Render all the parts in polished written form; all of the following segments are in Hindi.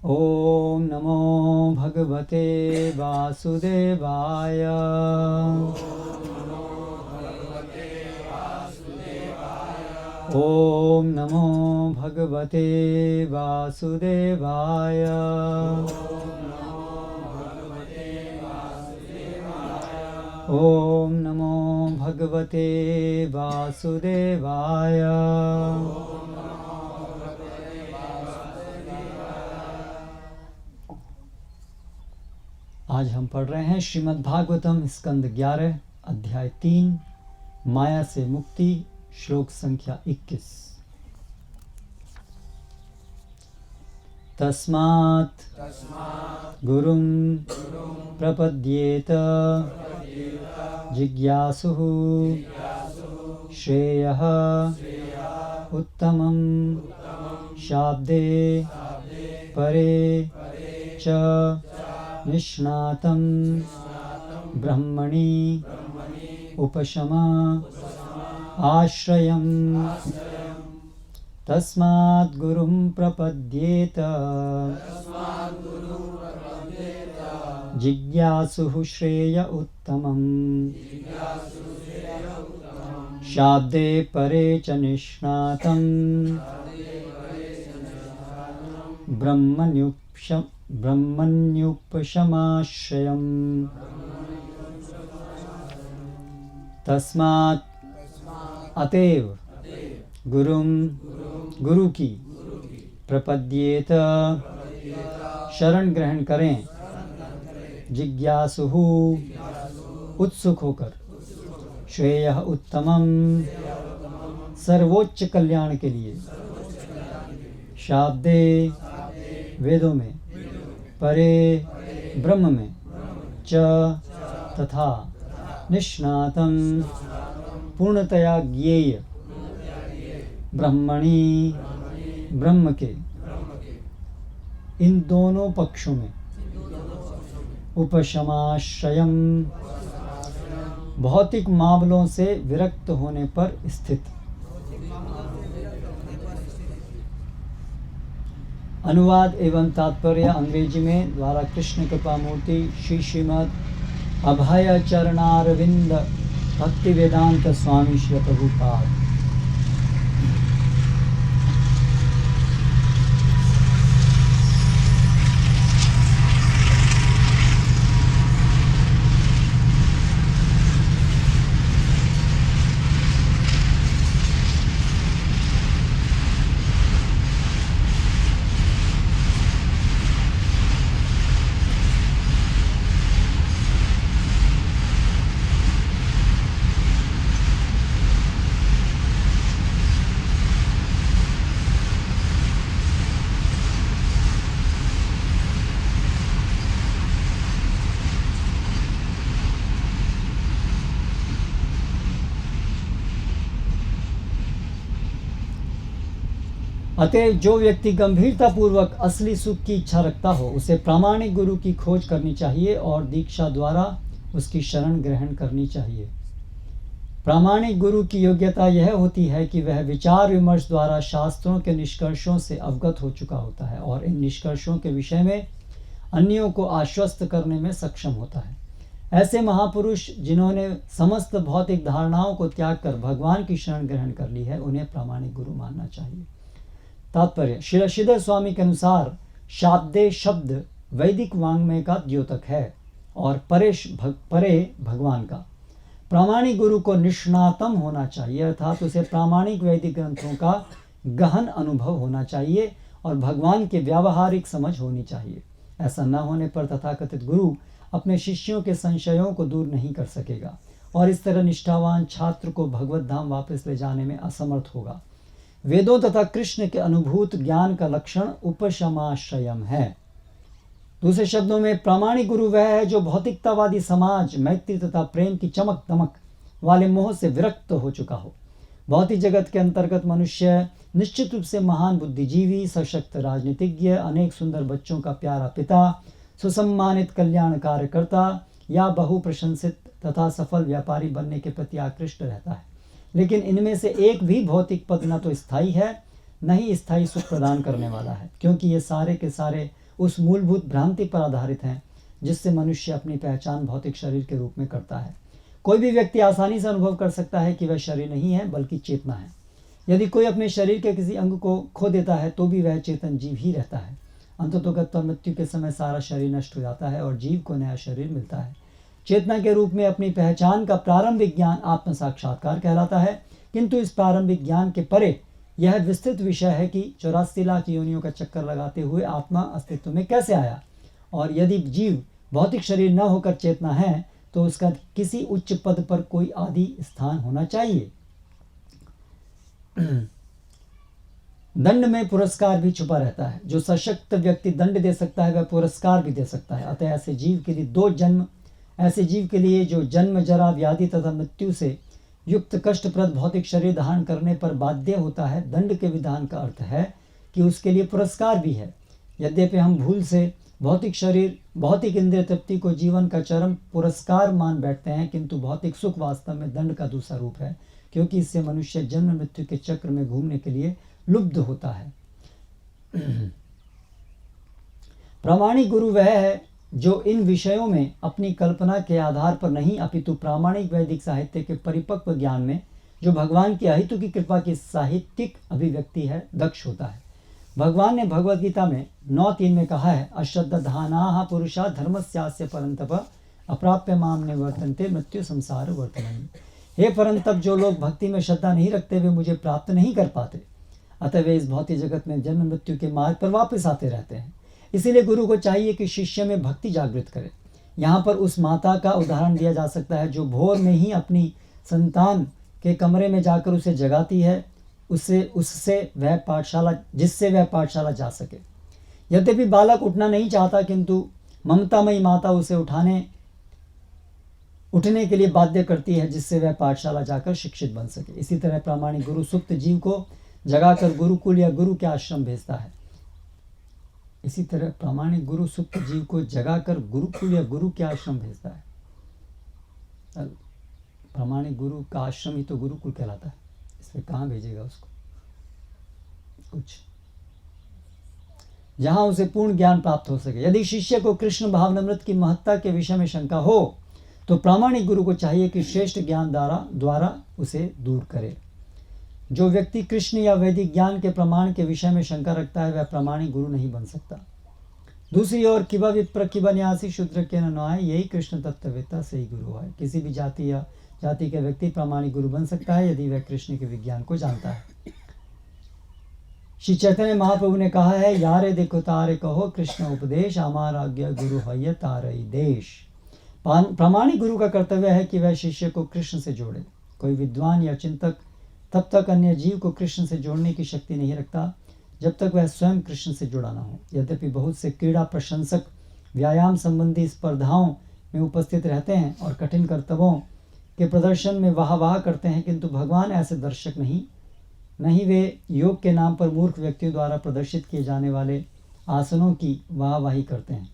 ओम नमो भगवते वासुदेवाय। ओम नमो भगवते वासुदेवाय। ओम नमो भगवते वासुदेवाय। आज हम पढ़ रहे हैं श्रीमद् भागवतम स्कंद 11 अध्याय 3 माया से मुक्ति, श्लोक संख्या 21। तस्मात् गुरुं प्रपद्येत जिज्ञासुः श्रेयः उत्तमं शाब्दे परे च निष्णातं ब्रह्मणि उपशमा आश्रयम्। तस्मात् गुरुं प्रपद्येत जिज्ञासुः श्रेय उत्तमम् शाब्दे परे च निष्णातं ब्रह्मण्युपशमाश्रयम्। तस्मात् अतएव गुरुं गुरु की प्रपद्येत शरण ग्रहण करें, जिज्ञासुः उत्सुक होकर, श्रेयः उत्तमं सर्वोच्च कल्याण के लिए, शाब्दे वेदों में, परे ब्रह्म में, च तथा निष्णातं पूर्णतया ज्ञेय, ब्रह्मणि ब्रह्म के, इन दोनों पक्षों में, उपशमाश्रयम् भौतिक मामलों से विरक्त होने पर स्थित। अनुवाद एवं तात्पर्य अंग्रेजी में द्वारा कृष्ण कृपा मूर्ति श्री श्रीमद् अभय चरणारविंद भक्ति वेदांत स्वामी श्री प्रभुपाद। अतः जो व्यक्ति गंभीरता पूर्वक असली सुख की इच्छा रखता हो, उसे प्रामाणिक गुरु की खोज करनी चाहिए और दीक्षा द्वारा उसकी शरण ग्रहण करनी चाहिए। प्रामाणिक गुरु की योग्यता यह होती है कि वह विचार विमर्श द्वारा शास्त्रों के निष्कर्षों से अवगत हो चुका होता है और इन निष्कर्षों के विषय में अन्यों को आश्वस्त करने में सक्षम होता है। ऐसे महापुरुष जिन्होंने समस्त भौतिक धारणाओं को त्याग कर भगवान की शरण ग्रहण कर ली है, उन्हें प्रामाणिक गुरु मानना चाहिए। तात्पर्य: श्री श्रीधर स्वामी के अनुसार शाब्दे शब्द वैदिक वांग्मय का द्योतक है और परे भगवान का। प्रामाणिक गुरु को निष्णातम होना चाहिए, अर्थात उसे प्रामाणिक वैदिक ग्रंथों का गहन अनुभव होना चाहिए और भगवान के व्यावहारिक समझ होनी चाहिए। ऐसा न होने पर तथाकथित गुरु अपने शिष्यों के संशयों को दूर नहीं कर सकेगा और इस तरह निष्ठावान छात्र को भगवत धाम वापस ले जाने में असमर्थ होगा। वेदों तथा कृष्ण के अनुभूत ज्ञान का लक्षण उपशमाश्रयम है। दूसरे शब्दों में प्रामाणिक गुरु वह है जो भौतिकतावादी समाज, मैत्री तथा प्रेम की चमक दमक वाले मोह से विरक्त हो चुका हो। भौतिक जगत के अंतर्गत मनुष्य निश्चित रूप से महान बुद्धिजीवी, सशक्त राजनीतिज्ञ, अनेक सुंदर बच्चों का प्यारा पिता, सुसम्मानित कल्याण कार्यकर्ता या बहु प्रशंसित तथा सफल व्यापारी बनने के प्रति आकृष्ट रहता है। लेकिन इनमें से एक भी भौतिक पद न तो स्थायी है, न ही स्थायी सुख प्रदान करने वाला है, क्योंकि ये सारे के सारे उस मूलभूत भ्रांति पर आधारित हैं जिससे मनुष्य अपनी पहचान भौतिक शरीर के रूप में करता है। कोई भी व्यक्ति आसानी से अनुभव कर सकता है कि वह शरीर नहीं है बल्कि चेतना है। यदि कोई अपने शरीर के किसी अंग को खो देता है तो भी वह चेतन जीव ही रहता है। अंततोगत्वा मृत्यु के समय सारा शरीर नष्ट हो जाता है और जीव को नया शरीर मिलता है। चेतना के रूप में अपनी पहचान का प्रारंभिक ज्ञान आत्म साक्षात्कार कहलाता है, किंतु इस प्रारंभिक ज्ञान के परे यह विस्तृत विषय है कि 84 लाख योनियों का चक्कर लगाते हुए आत्मा अस्तित्व में कैसे आया, और यदि जीव भौतिक शरीर न होकर चेतना है तो उसका किसी उच्च पद पर कोई आदि स्थान होना चाहिए। दंड में पुरस्कार भी छुपा रहता है। जो सशक्त व्यक्ति दंड दे सकता है वह पुरस्कार भी दे सकता है। अतः ऐसे जीव के लिए जो जन्म, जरा, व्याधि तथा मृत्यु से युक्त कष्टप्रद भौतिक शरीर धारण करने पर बाध्य होता है, दंड के विधान का अर्थ है कि उसके लिए पुरस्कार भी है। यद्यपि हम भूल से भौतिक इंद्रिय तृप्ति को जीवन का चरम पुरस्कार मान बैठते हैं, किंतु भौतिक सुख वास्तव में दंड का दूसरा रूप है, क्योंकि इससे मनुष्य जन्म मृत्यु के चक्र में घूमने के लिए लुब्ध होता है। प्रामाणिक गुरु वह है जो इन विषयों में अपनी कल्पना के आधार पर नहीं अपितु प्रामाणिक वैदिक साहित्य के परिपक्व ज्ञान में, जो भगवान की अहेतु की कृपा की साहित्यिक अभिव्यक्ति है, दक्ष होता है। भगवान ने भगवद गीता में 9:3 में कहा है, अश्रद्धानाः पुरुषा धर्मस्यास्य परंतप अप्राप्य माम निवर्तन्ते मृत्यु संसार वर्तमान। हे परंतप, जो लोग भक्ति में श्रद्धा नहीं रखते वे मुझे प्राप्त नहीं कर पाते, अतः वे इस भौतिक जगत में जन्म मृत्यु के मार्ग पर वापस आते रहते हैं। इसीलिए गुरु को चाहिए कि शिष्य में भक्ति जागृत करे। यहाँ पर उस माता का उदाहरण दिया जा सकता है जो भोर में ही अपनी संतान के कमरे में जाकर उसे जगाती है, जिससे वह पाठशाला जा सके। यद्यपि बालक उठना नहीं चाहता, किंतु ममतामयी माता उसे उठने के लिए बाध्य करती है, जिससे वह पाठशाला जाकर शिक्षित बन सके। इसी तरह प्रामाणिक गुरु सुप्त जीव को जगाकर गुरुकुल या गुरु के आश्रम भेजता है। प्रामाणिक गुरु का आश्रम ही तो गुरुकुल कहलाता है, इसमें कहाँ भेजेगा उसको? कुछ जहां उसे पूर्ण ज्ञान प्राप्त हो सके। यदि शिष्य को कृष्ण भावनामृत की महत्ता के विषय में शंका हो तो प्रामाणिक गुरु को चाहिए कि श्रेष्ठ ज्ञान द्वारा उसे दूर करे। जो व्यक्ति कृष्ण या वैदिक ज्ञान के प्रमाण के विषय में शंका रखता है वह प्रामाणिक गुरु नहीं बन सकता। दूसरी ओर किबा विप्र किबा न्यासी शूद्र के न आए, यही कृष्ण तत्ववेत्ता सही गुरु है। किसी भी जाति का व्यक्ति प्रामाणिक गुरु बन सकता है यदि वह कृष्ण के विज्ञान को जानता है। श्री चैतन्य महाप्रभु ने कहा है, यारे देखो तारे कहो कृष्ण उपदेश, हमारा आज्ञा गुरु है तारई देश। प्रामाणिक गुरु का कर्तव्य है कि वह शिष्य को कृष्ण से जोड़े। कोई विद्वान या चिंतक तब तक अन्य जीव को कृष्ण से जोड़ने की शक्ति नहीं रखता जब तक वह स्वयं कृष्ण से जुड़ा न हो। यद्यपि बहुत से क्रीड़ा प्रशंसक व्यायाम संबंधी स्पर्धाओं में उपस्थित रहते हैं और कठिन कर्तव्यों के प्रदर्शन में वाह करते हैं, किंतु भगवान ऐसे दर्शक नहीं वे योग के नाम पर मूर्ख व्यक्तियों द्वारा प्रदर्शित किए जाने वाले आसनों की वाहवाही करते हैं।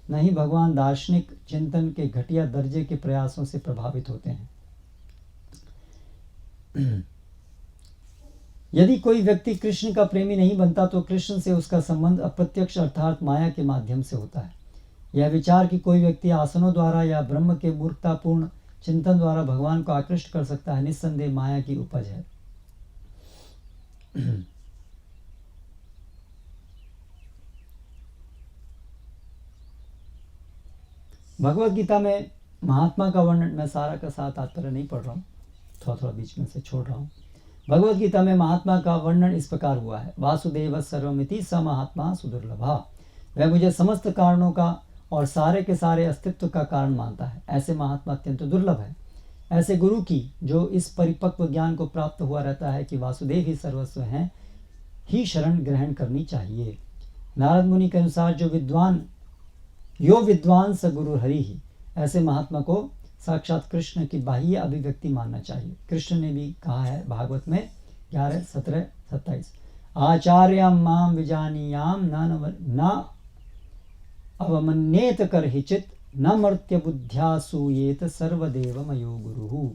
नहीं भगवान दार्शनिक चिंतन के घटिया दर्जे के प्रयासों से प्रभावित होते हैं। यदि कोई व्यक्ति कृष्ण का प्रेमी नहीं बनता तो कृष्ण से उसका संबंध अप्रत्यक्ष अर्थात माया के माध्यम से होता है। यह विचार कि कोई व्यक्ति आसनों द्वारा या ब्रह्म के मूर्खतापूर्ण चिंतन द्वारा भगवान को आकृष्ट कर सकता है, निस्संदेह माया की उपज है। भगवद गीता में महात्मा का वर्णन, मैं सारा का सारा तात्पर्य नहीं पढ़ रहा हूँ, थोड़ा बीच में से छोड़ रहा हूँ। भगवद गीता में महात्मा का वर्णन इस प्रकार हुआ है, वासुदेव सर्वमिति स महात्मा सुदुर्लभा। वह मुझे समस्त कारणों का और सारे के सारे अस्तित्व का कारण मानता है। ऐसे महात्मा अत्यंत दुर्लभ है। ऐसे गुरु की जो इस परिपक्व ज्ञान को प्राप्त हुआ रहता है कि वासुदेव ही सर्वस्व हैं, ही शरण ग्रहण करनी चाहिए। नारद मुनि के अनुसार यो विद्वान स गुरु हरि ही, ऐसे महात्मा को साक्षात कृष्ण की बाह्य अभिव्यक्ति मानना चाहिए। कृष्ण ने भी कहा है भागवत में 11:17-27, आचार्यम माम विजानीयाम न अवमन्येत करहिचित न मर्त्य बुद्ध्या सूयेत सर्वदेव मयो गुरु।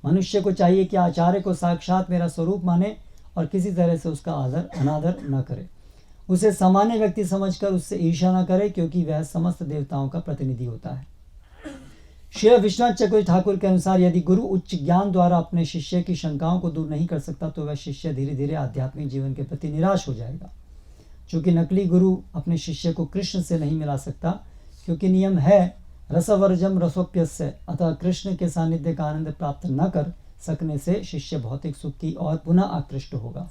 मनुष्य को चाहिए कि आचार्य को साक्षात मेरा स्वरूप माने और किसी तरह से उसका अनादर न करे। उसे सामान्य व्यक्ति समझकर उससे ईर्ष्या न करे, क्योंकि वह समस्त देवताओं का प्रतिनिधि होता है। श्री विश्वनाथ चक्रवर्ती ठाकुर के अनुसार यदि गुरु उच्च ज्ञान द्वारा अपने शिष्य की शंकाओं को दूर नहीं कर सकता तो वह शिष्य धीरे धीरे आध्यात्मिक जीवन के प्रति निराश हो जाएगा। चूँकि नकली गुरु अपने शिष्य को कृष्ण से नहीं मिला सकता, क्योंकि नियम है रसवर्जम रसोप्यस्य, अतः कृष्ण के सानिध्य का आनंद प्राप्त न कर सकने से शिष्य भौतिक सुख की और पुनः आकृष्ट होगा।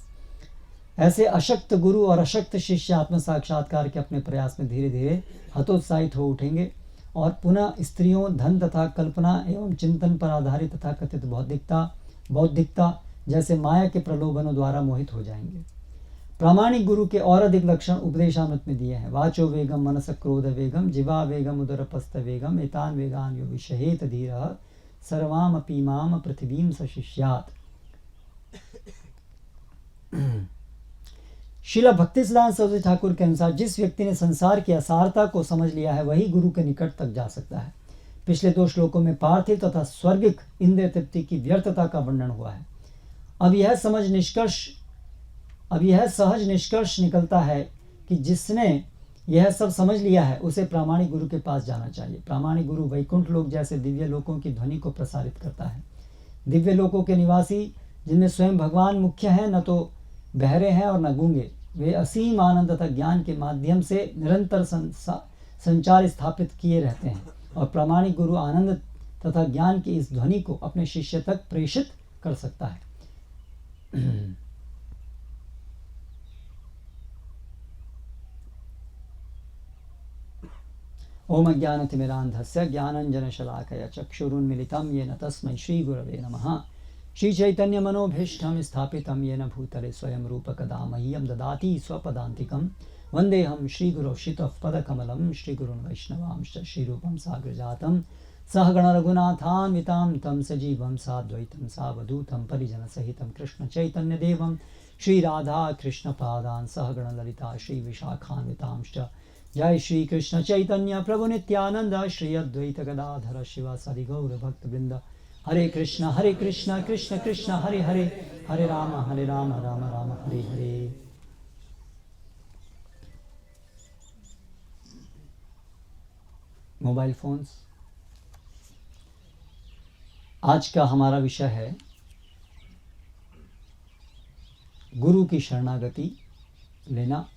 ऐसे अशक्त गुरु और अशक्त शिष्य आत्म साक्षात्कार के अपने प्रयास में धीरे धीरे हतोत्साहित हो उठेंगे और पुनः स्त्रियों, धन तथा कल्पना एवं चिंतन पर आधारित तथा कथित बौद्धिकता जैसे माया के प्रलोभनों द्वारा मोहित हो जाएंगे। प्रामाणिक गुरु के और अधिक लक्षण उपदेशामृत में दिए हैं। वाचो वेगम मनस क्रोध वेगम जिवा वेगम उदरपस्त वेगम एतान वेगान यो विषहेत धीरः सर्वाम अपि माम पृथ्वीम सशिष्यात्। श्रील भक्तिसिद्धांत सरस्वती ठाकुर के अनुसार जिस व्यक्ति ने संसार की असारता को समझ लिया है वही गुरु के निकट तक जा सकता है। पिछले 2 श्लोकों में पार्थिव तथा स्वर्गिक इंद्रिय तृप्ति की व्यर्थता का वर्णन हुआ है। अब यह सहज निष्कर्ष निकलता है कि जिसने यह सब समझ लिया है उसे प्रामाणिक गुरु के पास जाना चाहिए। प्रामाणिक गुरु वैकुंठ लोक जैसे दिव्य लोकों की ध्वनि को प्रसारित करता है। दिव्य लोकों के निवासी, जिनमें स्वयं भगवान मुख्य हैं, न तो बहरे हैं और न गूंगे, वे असीम आनंद तथा ज्ञान के माध्यम से निरंतर संचार स्थापित किए रहते हैं और प्रामाणिक गुरु आनंद तथा ज्ञान की इस ध्वनि को अपने शिष्य तक प्रेषित कर सकता है। ओम ज्ञानतिमिरान्धस्य ज्ञानञ्जनशलाकया चक्षुरुन्मिलितं येन तस्मै श्रीगुरवे नमः। श्रीचैतन्यमनोभीष्टं स्थापितं येन भूतले स्वयं रूपकदा मह्यं ददाति स्वपदान्तिकं। वन्देऽहं श्रीगुरौ शितः पदकमलं श्रीगुरुन् वैष्णवांश्च श्रीरूपं साग्रजातं सहगणरघुनाथान्वितां तं सजीवं साद्वैतं सावधूतं परिजनसहितं कृष्णचैतन्यदेवं श्रीराधा कृष्णपादान् सहगणललिता श्रीविशाखान्वितांश्च। जय श्री कृष्ण चैतन्य प्रभु नित्यानंद श्री अद्वैत गदाधर शिवासादि गौर भक्तवृंद। हरे कृष्ण कृष्ण कृष्ण हरे हरे, हरे राम राम राम हरे हरे। Mobile phones. आज का हमारा विषय है गुरु की शरणागति लेना।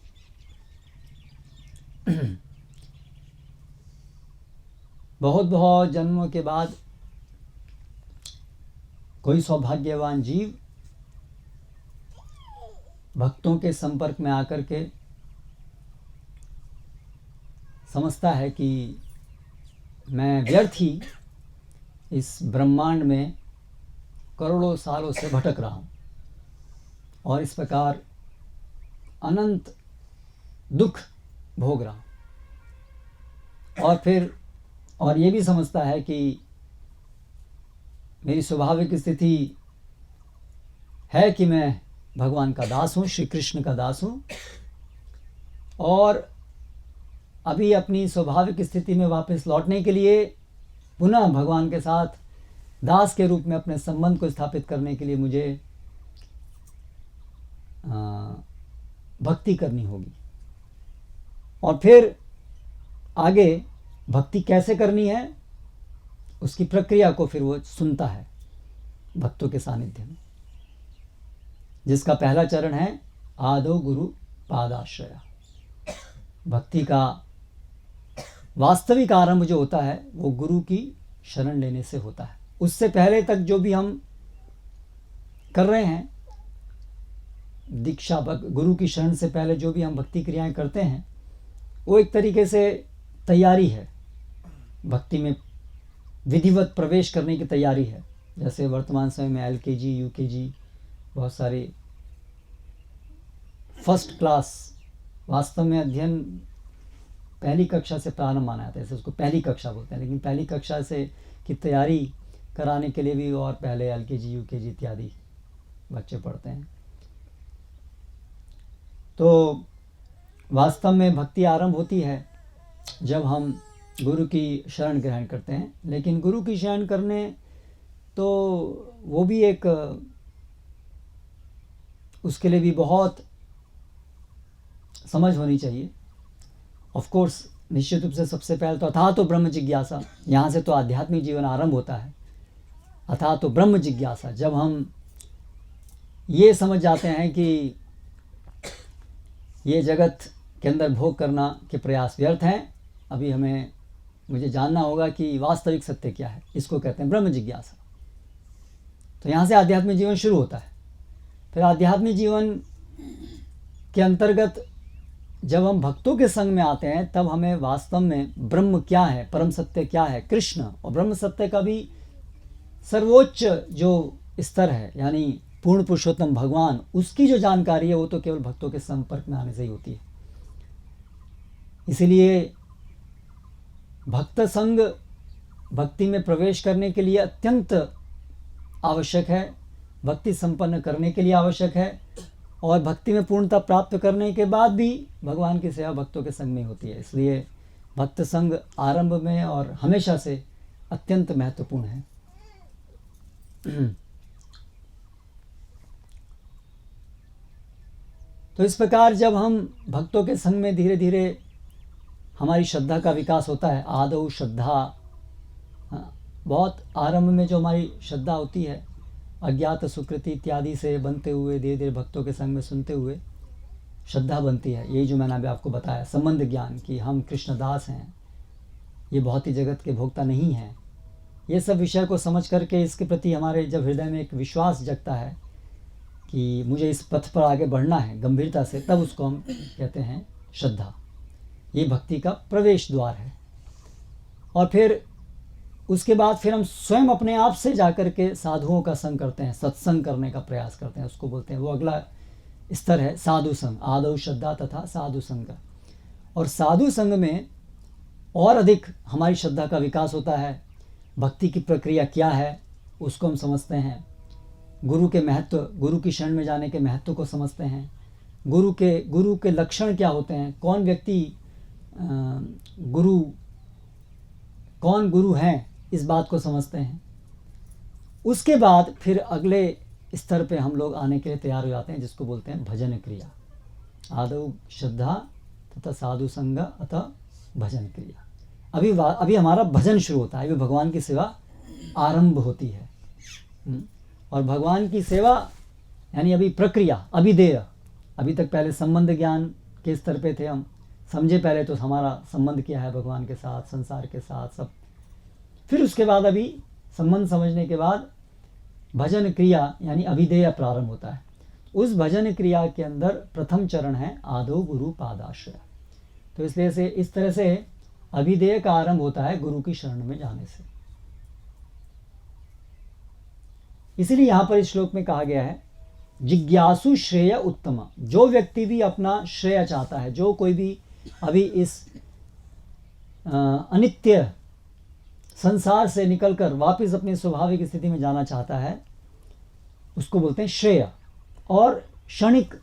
बहुत जन्मों के बाद कोई सौभाग्यवान जीव भक्तों के संपर्क में आकर के समझता है कि मैं व्यर्थ ही इस ब्रह्मांड में करोड़ों सालों से भटक रहा हूँ और इस प्रकार अनंत दुख भोग रहा हूँ, और ये भी समझता है कि मेरी स्वाभाविक स्थिति है कि मैं भगवान का दास हूँ, श्री कृष्ण का दास हूँ, और अभी अपनी स्वाभाविक स्थिति में वापस लौटने के लिए पुनः भगवान के साथ दास के रूप में अपने संबंध को स्थापित करने के लिए मुझे भक्ति करनी होगी। और फिर आगे भक्ति कैसे करनी है उसकी प्रक्रिया को फिर वो सुनता है भक्तों के सानिध्य में, जिसका पहला चरण है आदौ गुरु पादाश्रया। भक्ति का वास्तविक आरंभ जो होता है वो गुरु की शरण लेने से होता है। उससे पहले तक जो भी हम कर रहे हैं, दीक्षा गुरु की शरण से पहले जो भी हम भक्ति क्रियाएं करते हैं वो एक तरीके से तैयारी है, भक्ति में विधिवत प्रवेश करने की तैयारी है। जैसे वर्तमान समय में LKG UKG बहुत सारे फर्स्ट क्लास वास्तव में अध्ययन पहली कक्षा से प्रारंभ माना जाता है, जैसे उसको पहली कक्षा बोलते हैं, लेकिन पहली कक्षा से की तैयारी कराने के लिए भी और पहले LKG UKG इत्यादि बच्चे पढ़ते हैं। तो वास्तव में भक्ति आरंभ होती है जब हम गुरु की शरण ग्रहण करते हैं। लेकिन गुरु की शरण करने तो वो भी एक, उसके लिए भी बहुत समझ होनी चाहिए। ऑफ कोर्स निश्चित रूप से सबसे पहले तो अथाह तो ब्रह्म जिज्ञासा, यहाँ से तो आध्यात्मिक जीवन आरंभ होता है। अथाह तो ब्रह्म जिज्ञासा, जब हम ये समझ जाते हैं कि ये जगत के अंदर भोग करना के प्रयास व्यर्थ हैं, अभी मुझे जानना होगा कि वास्तविक सत्य क्या है, इसको कहते हैं ब्रह्म जिज्ञासा। तो यहाँ से आध्यात्मिक जीवन शुरू होता है। फिर आध्यात्मिक जीवन के अंतर्गत जब हम भक्तों के संग में आते हैं, तब हमें वास्तव में ब्रह्म क्या है, परम सत्य क्या है, कृष्ण और ब्रह्म सत्य का भी सर्वोच्च जो स्तर है, यानी पूर्ण पुरुषोत्तम भगवान, उसकी जो जानकारी है वो तो केवल भक्तों के संपर्क में आने से ही होती है। इसीलिए भक्त संग भक्ति में प्रवेश करने के लिए अत्यंत आवश्यक है, भक्ति संपन्न करने के लिए आवश्यक है, और भक्ति में पूर्णता प्राप्त करने के बाद भी भगवान की सेवा भक्तों के संग में होती है। इसलिए भक्त संग आरंभ में और हमेशा से अत्यंत महत्वपूर्ण है। तो इस प्रकार जब हम भक्तों के संग में धीरे धीरे हमारी श्रद्धा का विकास होता है, आदौ श्रद्धा, बहुत आरंभ में जो हमारी श्रद्धा होती है अज्ञात सुकृति इत्यादि से बनते हुए धीरे धीरे भक्तों के संग में सुनते हुए श्रद्धा बनती है। यही जो मैंने अभी आपको बताया, संबंध ज्ञान कि हम कृष्णदास हैं, ये बहुत ही जगत के भोक्ता नहीं हैं, ये सब विषय को समझ करके इसके प्रति हमारे जब हृदय में एक विश्वास जगता है कि मुझे इस पथ पर आगे बढ़ना है गंभीरता से, तब उसको हम कहते हैं श्रद्धा। ये भक्ति का प्रवेश द्वार है। और फिर उसके बाद फिर हम स्वयं अपने आप से जाकर के साधुओं का संग करते हैं, सत्संग करने का प्रयास करते हैं, उसको बोलते हैं, वो अगला स्तर है साधु संग, आदौ श्रद्धा तथा साधु संग। और साधु संग में और अधिक हमारी श्रद्धा का विकास होता है। भक्ति की प्रक्रिया क्या है उसको हम समझते हैं, गुरु के महत्व, गुरु की शरण में जाने के महत्व को समझते हैं, गुरु के लक्षण क्या होते हैं, कौन व्यक्ति कौन गुरु हैं, इस बात को समझते हैं। उसके बाद फिर अगले स्तर पे हम लोग आने के लिए तैयार हो जाते हैं, जिसको बोलते हैं भजन क्रिया। आदौ श्रद्धा तथा साधु संग अतः भजन क्रिया। अभी हमारा भजन शुरू होता है, अभी भगवान की सेवा आरंभ होती है। और भगवान की सेवा यानी अभी प्रक्रिया, अभिधेय। अभी तक पहले संबंध ज्ञान के स्तर पे थे, हम समझे पहले तो हमारा संबंध क्या है भगवान के साथ, संसार के साथ, सब। फिर उसके बाद अभी संबंध समझने के बाद भजन क्रिया यानी अभिधेय प्रारंभ होता है। उस भजन क्रिया के अंदर प्रथम चरण है आदौ गुरु पादाश्रय। तो इसलिए से इस तरह से अभिधेय का आरंभ होता है गुरु की शरण में जाने से। इसीलिए यहाँ पर इस श्लोक में कहा गया है जिज्ञासु श्रेय उत्तम। जो व्यक्ति भी अपना श्रेय चाहता है, जो कोई भी अभी इस अनित्य संसार से निकलकर वापस अपनी स्वाभाविक स्थिति में जाना चाहता है, उसको बोलते हैं श्रेय। और क्षणिक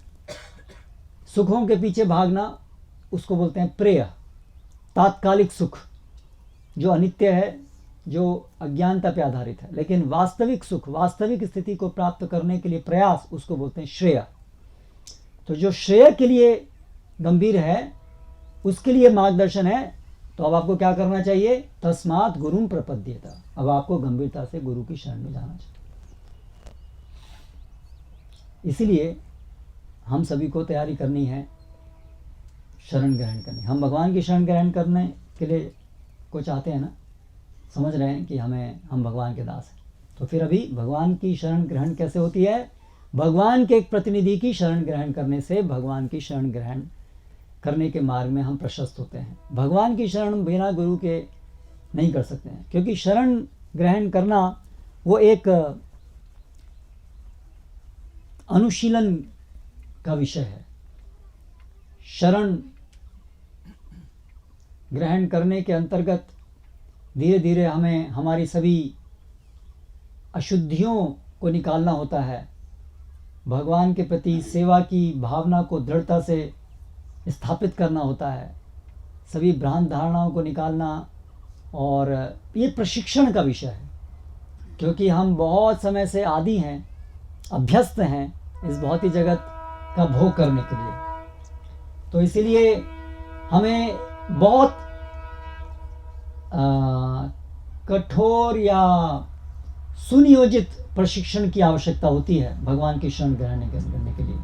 सुखों के पीछे भागना उसको बोलते हैं प्रेय। तात्कालिक सुख जो अनित्य है, जो अज्ञानता पे आधारित है, लेकिन वास्तविक सुख, वास्तविक स्थिति को प्राप्त करने के लिए प्रयास, उसको बोलते हैं श्रेय। तो जो श्रेय के लिए गंभीर है, उसके लिए मार्गदर्शन है। तो अब आपको क्या करना चाहिए? तस्मात् गुरुं प्रपद्येत। अब आपको गंभीरता से गुरु की शरण में जाना चाहिए। इसीलिए हम सभी को तैयारी करनी है शरण ग्रहण करनी। हम भगवान की शरण ग्रहण करने के लिए को चाहते हैं ना, समझ रहे हैं कि हम भगवान के दास हैं। तो फिर अभी भगवान की शरण ग्रहण कैसे होती है? भगवान के एक प्रतिनिधि की शरण ग्रहण करने से भगवान की शरण ग्रहण करने के मार्ग में हम प्रशस्त होते हैं। भगवान की शरण बिना गुरु के नहीं कर सकते हैं, क्योंकि शरण ग्रहण करना वो एक अनुशीलन का विषय है। शरण ग्रहण करने के अंतर्गत धीरे धीरे हमें हमारी सभी अशुद्धियों को निकालना होता है। भगवान के प्रति सेवा की भावना को दृढ़ता से स्थापित करना होता है, सभी भ्रांत धारणाओं को निकालना। और ये प्रशिक्षण का विषय है, क्योंकि हम बहुत समय से आदी हैं, अभ्यस्त हैं इस भौतिक जगत का भोग करने के लिए। तो इसीलिए हमें बहुत कठोर या सुनियोजित प्रशिक्षण की आवश्यकता होती है भगवान की शरण ग्रहण करने के लिए।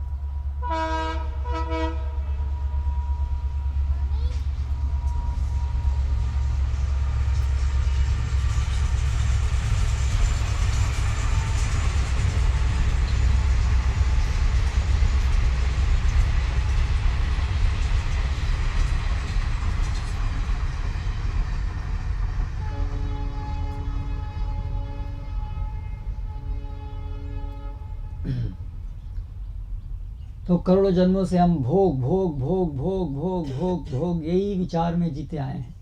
तो करोड़ों जन्मों से हम भोग भोग भोग भोग भोग भोग भोग यही विचार में जीते आए हैं।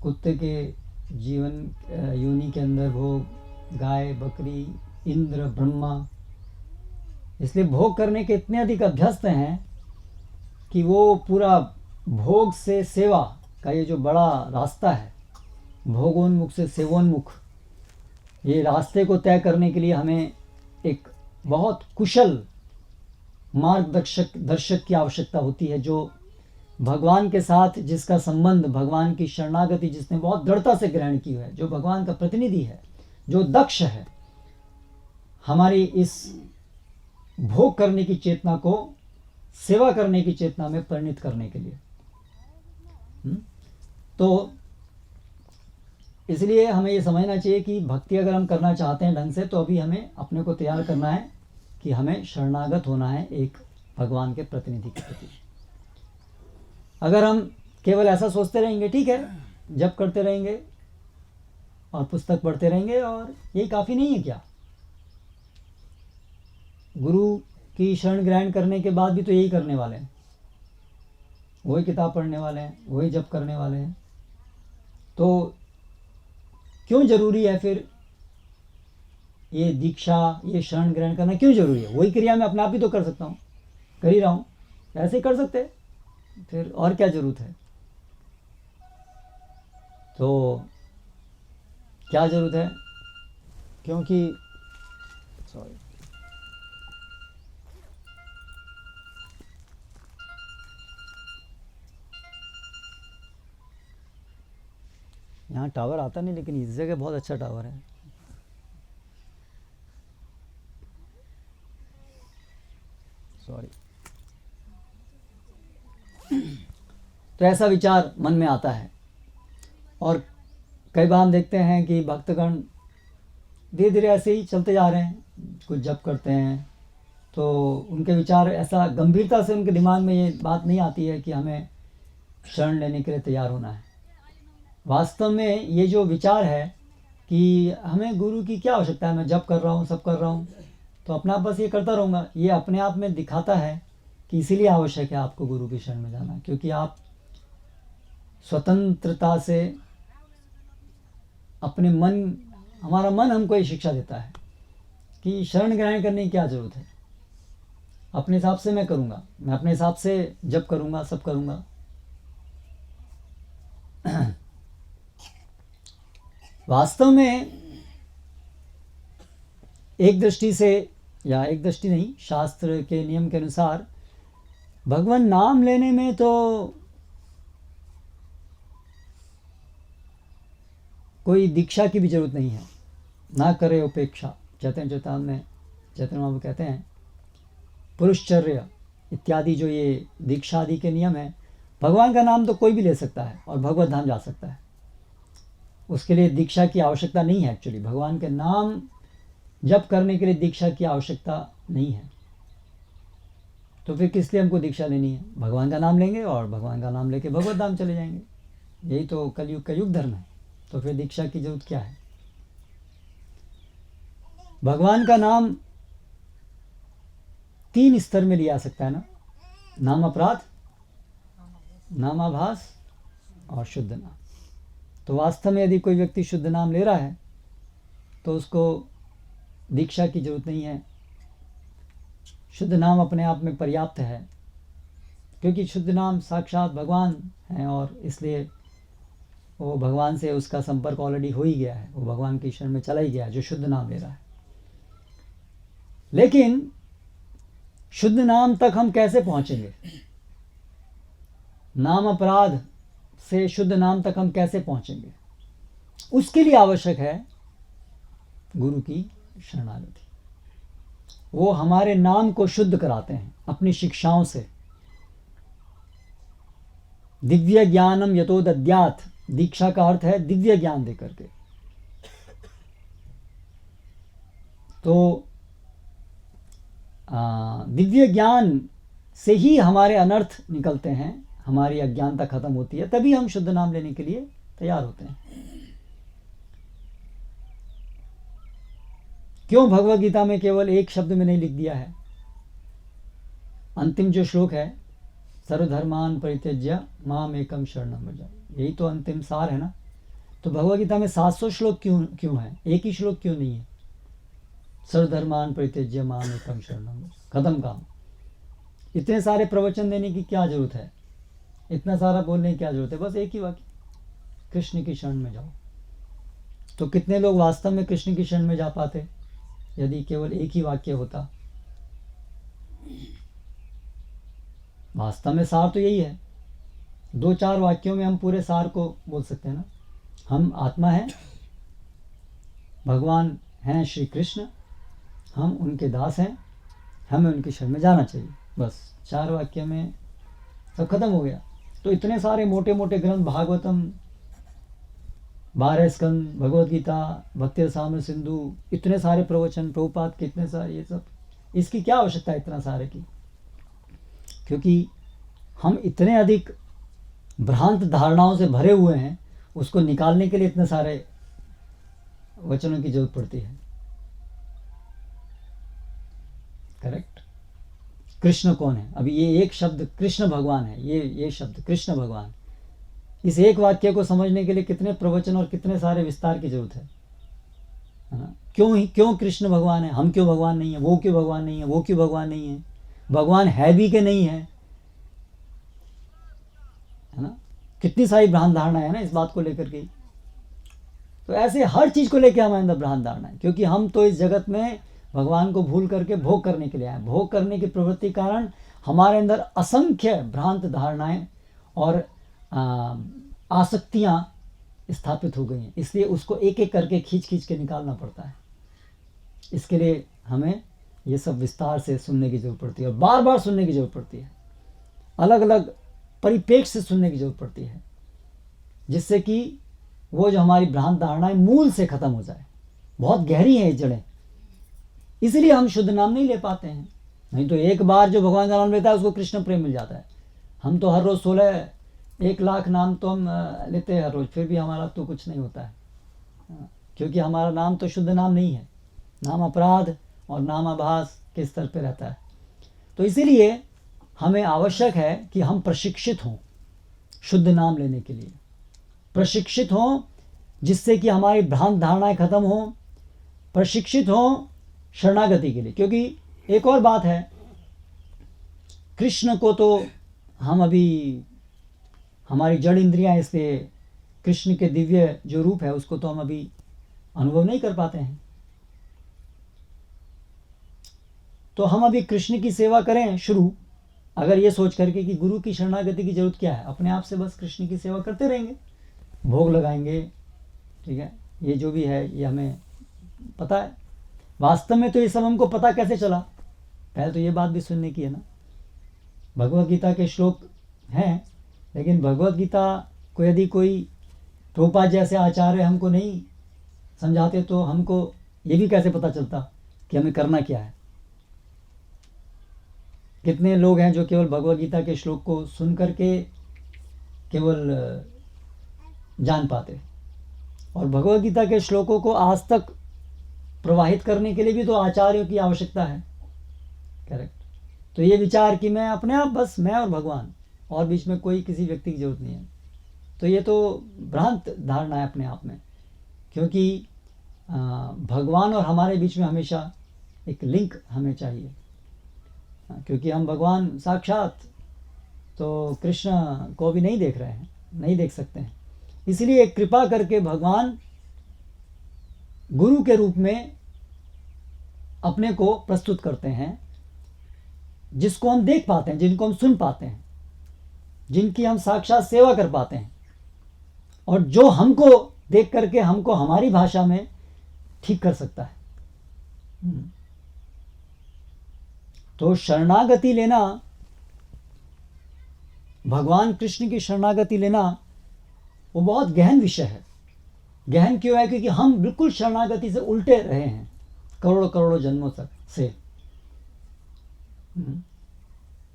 कुत्ते के जीवन योनि के अंदर भोग, गाय, बकरी, इंद्र, ब्रह्मा, इसलिए भोग करने के इतने अधिक अभ्यस्त हैं कि वो पूरा भोग से सेवा का ये जो बड़ा रास्ता है, भोगोन्मुख से सेवोन्मुख, ये रास्ते को तय करने के लिए हमें एक बहुत कुशल दर्शक की आवश्यकता होती है, जो भगवान के साथ जिसका संबंध, भगवान की शरणागति जिसने बहुत दृढ़ता से ग्रहण की है, जो भगवान का प्रतिनिधि है, जो दक्ष है हमारी इस भोग करने की चेतना को सेवा करने की चेतना में परिणित करने के लिए। तो इसलिए हमें ये समझना चाहिए कि भक्ति अगर हम करना चाहते हैं ढंग से, तो अभी हमें अपने को तैयार करना है कि हमें शरणागत होना है एक भगवान के प्रतिनिधि के प्रति। अगर हम केवल ऐसा सोचते रहेंगे, ठीक है, जप करते रहेंगे और पुस्तक पढ़ते रहेंगे और यही काफ़ी नहीं है क्या? गुरु की शरण ग्रहण करने के बाद भी तो यही करने वाले हैं, वही किताब पढ़ने वाले हैं, वही जप करने वाले हैं, तो क्यों जरूरी है फिर ये दीक्षा, ये शरण ग्रहण करना क्यों जरूरी है? वही क्रिया मैं अपने आप ही तो कर सकता हूँ, कर ही रहा हूँ, ऐसे ही कर सकते, फिर और क्या जरूरत है? तो क्या जरूरत है? क्योंकि सॉरी, यहाँ टावर आता नहीं, लेकिन इस जगह बहुत अच्छा टावर है। सॉरी। तो ऐसा विचार मन में आता है और कई बार हम देखते हैं कि भक्तगण धीरे धीरे ऐसे ही चलते जा रहे हैं, कुछ जप करते हैं तो उनके विचार ऐसा गंभीरता से उनके दिमाग में ये बात नहीं आती है कि हमें शरण लेने के लिए तैयार होना है। वास्तव में ये जो विचार है कि हमें गुरु की क्या आवश्यकता है, मैं जप कर रहा हूँ, सब कर रहा हूँ, तो अपना बस ये करता रहूँगा, ये अपने आप में दिखाता है कि इसीलिए आवश्यक है आपको गुरु की शरण में जाना, क्योंकि आप स्वतंत्रता से अपने मन, हमारा मन हमको ये शिक्षा देता है कि शरण ग्रहण करने की क्या ज़रूरत है, अपने हिसाब से मैं करूँगा, मैं अपने हिसाब से जप करूँगा, सब करूँगा। वास्तव में एक दृष्टि से, या एक दृष्टि नहीं, शास्त्र के नियम के अनुसार भगवान नाम लेने में तो कोई दीक्षा की भी जरूरत नहीं है, ना करे उपेक्षा। चैतन्य चेतावनी में चैतन्य महाप्रभु कहते हैं पुरुषचर्य इत्यादि जो ये दीक्षा आदि के नियम है, भगवान का नाम तो कोई भी ले सकता है और भगवत धाम जा सकता है, उसके लिए दीक्षा की आवश्यकता नहीं है। एक्चुअली भगवान के नाम जप करने के लिए दीक्षा की आवश्यकता नहीं है, तो फिर किस लिए हमको दीक्षा लेनी है? भगवान का नाम लेंगे और भगवान का नाम लेके भगवत धाम चले जाएंगे, यही तो कलयुग का युग धर्म है, तो फिर दीक्षा की जरूरत क्या है? भगवान का नाम 3 स्तर में लिया सकता है ना, नाम अपराध, नामाभास और शुद्ध नाम। तो वास्तव में यदि कोई व्यक्ति शुद्ध नाम ले रहा है तो उसको दीक्षा की जरूरत नहीं है, शुद्ध नाम अपने आप में पर्याप्त है, क्योंकि शुद्ध नाम साक्षात भगवान हैं और इसलिए वो भगवान से उसका संपर्क ऑलरेडी हो ही गया है, वो भगवान की शरण में चला ही गया है जो शुद्ध नाम ले रहा है। लेकिन शुद्ध नाम तक हम कैसे पहुंचेंगे? नाम अपराध से शुद्ध नाम तक हम कैसे पहुंचेंगे? उसके लिए आवश्यक है गुरु की शरणागति। वो हमारे नाम को शुद्ध कराते हैं अपनी शिक्षाओं से। दिव्य ज्ञानम यतो दद्यात्, दीक्षा का अर्थ है दिव्य ज्ञान दे करके। तो दिव्य ज्ञान से ही हमारे अनर्थ निकलते हैं, हमारी अज्ञानता खत्म होती है, तभी हम शुद्ध नाम लेने के लिए तैयार होते हैं। क्यों भगवद गीता में केवल एक शब्द में नहीं लिख दिया है? अंतिम जो श्लोक है, सर्वधर्मान परित्यज्य माम एकम शरणम व्रज, यही तो अंतिम सार है ना। तो भगवद गीता में 700 श्लोक क्यों है? एक ही श्लोक क्यों नहीं है? सर्वधर्मान परित्यज्य माम एकम शरणम व्रज, खत्म काम। इतने सारे प्रवचन देने की क्या जरूरत है? इतना सारा बोलने की क्या जरूरत है? बस एक ही वाक्य, कृष्ण की शरण में जाओ। तो कितने लोग वास्तव में कृष्ण की शरण में जा पाते यदि केवल एक ही वाक्य होता? वास्तव में सार तो यही है। 2-4 वाक्यों में हम पूरे सार को बोल सकते हैं ना। हम आत्मा हैं, भगवान हैं श्री कृष्ण, हम उनके दास हैं, हमें उनकी शरण में जाना चाहिए। बस 4 वाक्य में सब खत्म हो गया। तो इतने सारे मोटे मोटे ग्रंथ, भागवतम, 12 स्कंद, भगवद गीता, भक्ति रसामृत सिंधु, इतने सारे प्रवचन, प्रभुपाद के इतने सारे, ये सब, इसकी क्या आवश्यकता है इतना सारे की? क्योंकि हम इतने अधिक भ्रांत धारणाओं से भरे हुए हैं, उसको निकालने के लिए इतने सारे वचनों की जरूरत पड़ती है। करेक्ट। कृष्ण कौन है? अभी ये एक शब्द कृष्ण भगवान है, ये शब्द कृष्ण भगवान, इस एक वाक्य को समझने के लिए कितने प्रवचन और कितने सारे विस्तार की जरूरत है ना? क्यों कृष्ण भगवान है? हम क्यों भगवान नहीं है? वो क्यों भगवान नहीं है? वो क्यों भगवान नहीं है? भगवान है भी कि नहीं है ना? कितनी सारी भ्रांत धारणा है ना इस बात को लेकर के। तो ऐसे हर चीज को लेकर हमारे अंदर भ्रांत धारणा है, क्योंकि हम तो इस जगत में भगवान को भूल करके भोग करने के लिए आए। भोग करने की प्रवृत्ति के कारण हमारे अंदर असंख्य भ्रांत धारणाएं और आसक्तियां स्थापित हो गई हैं। इसलिए उसको एक एक करके खींच के निकालना पड़ता है। इसके लिए हमें ये सब विस्तार से सुनने की जरूरत पड़ती है और बार बार सुनने की जरूरत पड़ती है, अलग अलग परिप्रेक्ष्य से सुनने की जरूरत पड़ती है, जिससे कि वो जो हमारी भ्रांत धारणाएं मूल से खत्म हो जाए। बहुत गहरी है ये जड़ें, इसलिए हम शुद्ध नाम नहीं ले पाते हैं। नहीं तो एक बार जो भगवान का नाम लेता है उसको कृष्ण प्रेम मिल जाता है। हम तो हर रोज़ 1 लाख नाम तो हम लेते हैं हर रोज़, फिर भी हमारा तो कुछ नहीं होता है, क्योंकि हमारा नाम तो शुद्ध नाम नहीं है। नाम अपराध और नामाभास के स्तर पे रहता है। तो इसीलिए हमें आवश्यक है कि हम प्रशिक्षित हों शुद्ध नाम लेने के लिए, प्रशिक्षित हों जिससे कि हमारी भ्रांत धारणाएं खत्म हों, प्रशिक्षित हों शरणागति के लिए। क्योंकि एक और बात है, कृष्ण को तो हम अभी, हमारी जड़ इंद्रियां, इसलिए कृष्ण के दिव्य जो रूप है उसको तो हम अभी अनुभव नहीं कर पाते हैं। तो हम अभी कृष्ण की सेवा करें शुरू, अगर ये सोच करके कि गुरु की शरणागति की जरूरत क्या है, अपने आप से बस कृष्ण की सेवा करते रहेंगे, भोग लगाएंगे, ठीक है, ये जो भी है ये हमें पता है। वास्तव में तो ये सब हमको पता कैसे चला? पहले तो ये बात भी सुनने की है ना। भगवद गीता के श्लोक हैं, लेकिन भगवद गीता को यदि कोई प्रभुपाद जैसे आचार्य हमको नहीं समझाते तो हमको ये भी कैसे पता चलता कि हमें करना क्या है? कितने लोग हैं जो केवल भगवद गीता के श्लोक को सुन करके केवल जान पाते, और भगवद गीता के श्लोकों को आज तक प्रवाहित करने के लिए भी तो आचार्यों की आवश्यकता है। करेक्ट। तो ये विचार कि मैं अपने आप, बस मैं और भगवान, और बीच में कोई किसी व्यक्ति की जरूरत नहीं है, तो ये तो भ्रांत धारणा है अपने आप में। क्योंकि भगवान और हमारे बीच में हमेशा एक लिंक हमें चाहिए, क्योंकि हम भगवान साक्षात तो कृष्ण को भी नहीं देख रहे हैं, नहीं देख सकते हैं। इसलिए कृपा करके भगवान गुरु के रूप में अपने को प्रस्तुत करते हैं, जिसको हम देख पाते हैं, जिनको हम सुन पाते हैं। जिनकी हम साक्षात सेवा कर पाते हैं और जो हमको देख करके हमको हमारी भाषा में ठीक कर सकता है। तो शरणागति लेना, भगवान कृष्ण की शरणागति लेना, वो बहुत गहन विषय है। गहन क्यों है? क्योंकि हम बिल्कुल शरणागति से उल्टे रहे हैं करोड़ों करोड़ों जन्मों तक से।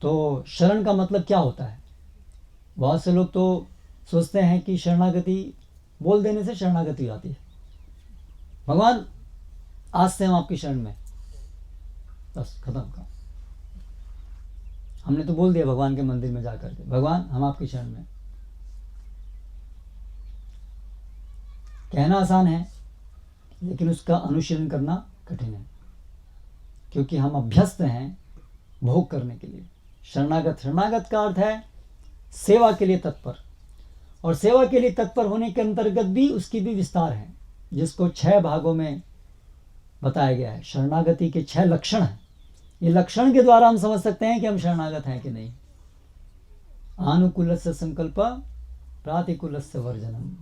तो शरण का मतलब क्या होता है? बहुत से लोग तो सोचते हैं कि शरणागति बोल देने से शरणागति आती है। भगवान आज से हम आपकी शरण में, बस खत्म का। हमने तो बोल दिया भगवान के मंदिर में जाकर के, भगवान हम आपकी शरण में। कहना आसान है लेकिन उसका अनुशीलन करना कठिन है, क्योंकि हम अभ्यस्त हैं भोग करने के लिए। शरणागत का अर्थ है सेवा के लिए तत्पर, और सेवा के लिए तत्पर होने के अंतर्गत भी उसकी भी विस्तार है, जिसको 6 भागों में बताया गया है। शरणागति के 6 लक्षण हैं। ये लक्षण के द्वारा हम समझ सकते हैं कि हम शरणागत हैं कि नहीं। आनुकूलस्य संकल्प, प्रातिकूलस्य वर्जनम।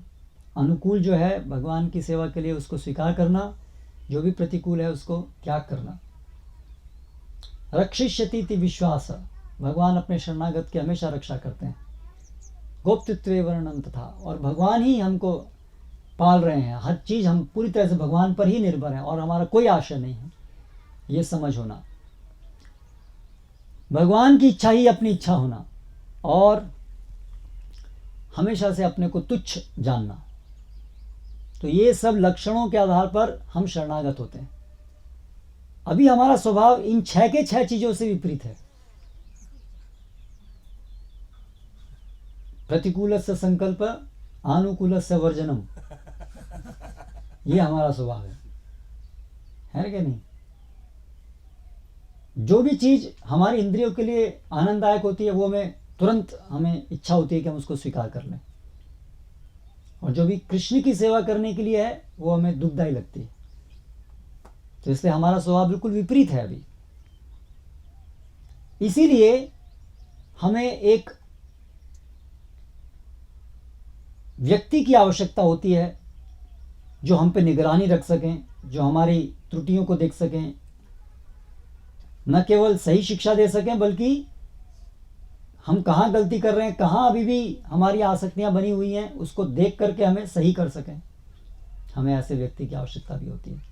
अनुकूल जो है भगवान की सेवा के लिए उसको स्वीकार करना, जो भी प्रतिकूल है उसको त्याग करना। रक्षिष्यति विश्वास, भगवान अपने शरणागत की हमेशा रक्षा करते हैं। गोप्तत्वे वर्णन तथा, और भगवान ही हमको पाल रहे हैं। हर चीज़ हम पूरी तरह से भगवान पर ही निर्भर हैं और हमारा कोई आशय नहीं है, ये समझ होना। भगवान की इच्छा ही अपनी इच्छा होना, और हमेशा से अपने को तुच्छ जानना। तो ये सब लक्षणों के आधार पर हम शरणागत होते हैं। अभी हमारा स्वभाव इन 6 के 6 चीज़ों से विपरीत है। प्रतिकूलस्य संकल्प, आनुकूलस्य वर्जनम, ये हमारा स्वभाव है कि नहीं? जो भी चीज़ हमारी इंद्रियों के लिए आनंददायक होती है वो हमें इच्छा होती है कि हम उसको स्वीकार कर लें, और जो भी कृष्ण की सेवा करने के लिए है वो हमें दुखदायी लगती है। तो इसलिए हमारा स्वभाव बिल्कुल विपरीत है अभी। इसीलिए हमें एक व्यक्ति की आवश्यकता होती है जो हम पे निगरानी रख सकें, जो हमारी त्रुटियों को देख सकें, न केवल सही शिक्षा दे सकें बल्कि हम कहाँ गलती कर रहे हैं, कहाँ अभी भी हमारी आसक्तियाँ बनी हुई हैं, उसको देख करके हमें सही कर सकें। हमें ऐसे व्यक्ति की आवश्यकता भी होती है।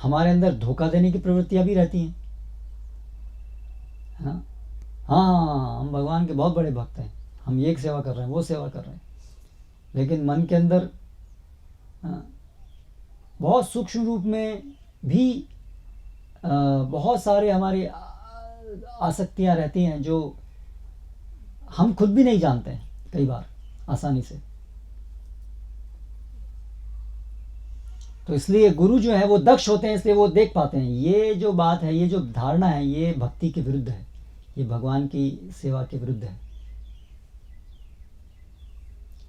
हमारे अंदर धोखा देने की प्रवृत्तियाँ भी रहती हैं। हाँ, हम भगवान के बहुत बड़े भक्त हैं, हम ये सेवा कर रहे हैं, वो सेवा कर रहे हैं, लेकिन मन के अंदर बहुत सूक्ष्म रूप में भी बहुत सारे हमारी आसक्तियाँ रहती हैं जो हम खुद भी नहीं जानते हैं कई बार आसानी से। तो इसलिए गुरु जो है वो दक्ष होते हैं, इसलिए वो देख पाते हैं ये जो बात है, ये जो धारणा है, ये भक्ति के विरुद्ध है, ये भगवान की सेवा के विरुद्ध है।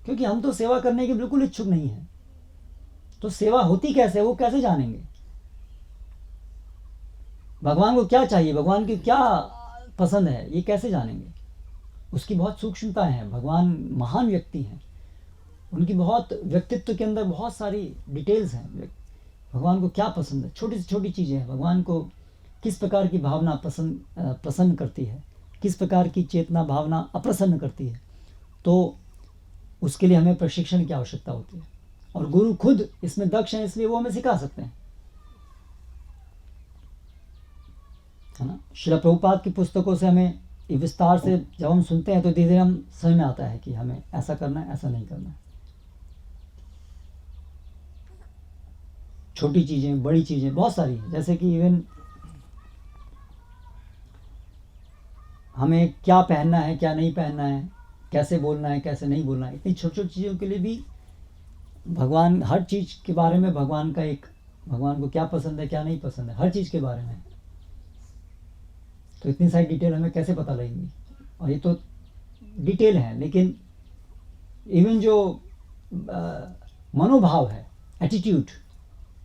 क्योंकि हम तो सेवा करने के बिल्कुल इच्छुक नहीं हैं, तो सेवा होती कैसे, वो कैसे जानेंगे? भगवान को क्या चाहिए, भगवान की क्या पसंद है, ये कैसे जानेंगे? उसकी बहुत सूक्ष्मताएं हैं। भगवान महान व्यक्ति हैं, उनकी बहुत व्यक्तित्व के अंदर बहुत सारी डिटेल्स हैं। भगवान को क्या पसंद है, छोटी से छोटी चीज़ें हैं। भगवान को किस प्रकार की भावना प्रसन्न करती है, किस प्रकार की चेतना भावना अप्रसन्न करती है, तो उसके लिए हमें प्रशिक्षण की आवश्यकता होती है। और गुरु खुद इसमें दक्ष हैं, इसलिए वो हमें सिखा सकते हैं, है ना। श्रील प्रभुपाद की पुस्तकों से हमें विस्तार से जब हम सुनते हैं तो धीरे धीरे हम समझ में आता है कि हमें ऐसा करना है, ऐसा नहीं करना है। छोटी चीज़ें, बड़ी चीज़ें बहुत सारी हैं, जैसे कि इवन हमें क्या पहनना है, क्या नहीं पहनना है, कैसे बोलना है, कैसे नहीं बोलना है, इतनी छोटी छोटी चीज़ों के लिए भी भगवान, हर चीज़ के बारे में भगवान को क्या पसंद है, क्या नहीं पसंद है, हर चीज़ के बारे में। तो इतनी सारी डिटेल हमें कैसे पता लगेंगी? और ये तो डिटेल है, लेकिन इवन जो मनोभाव है, एटीट्यूड,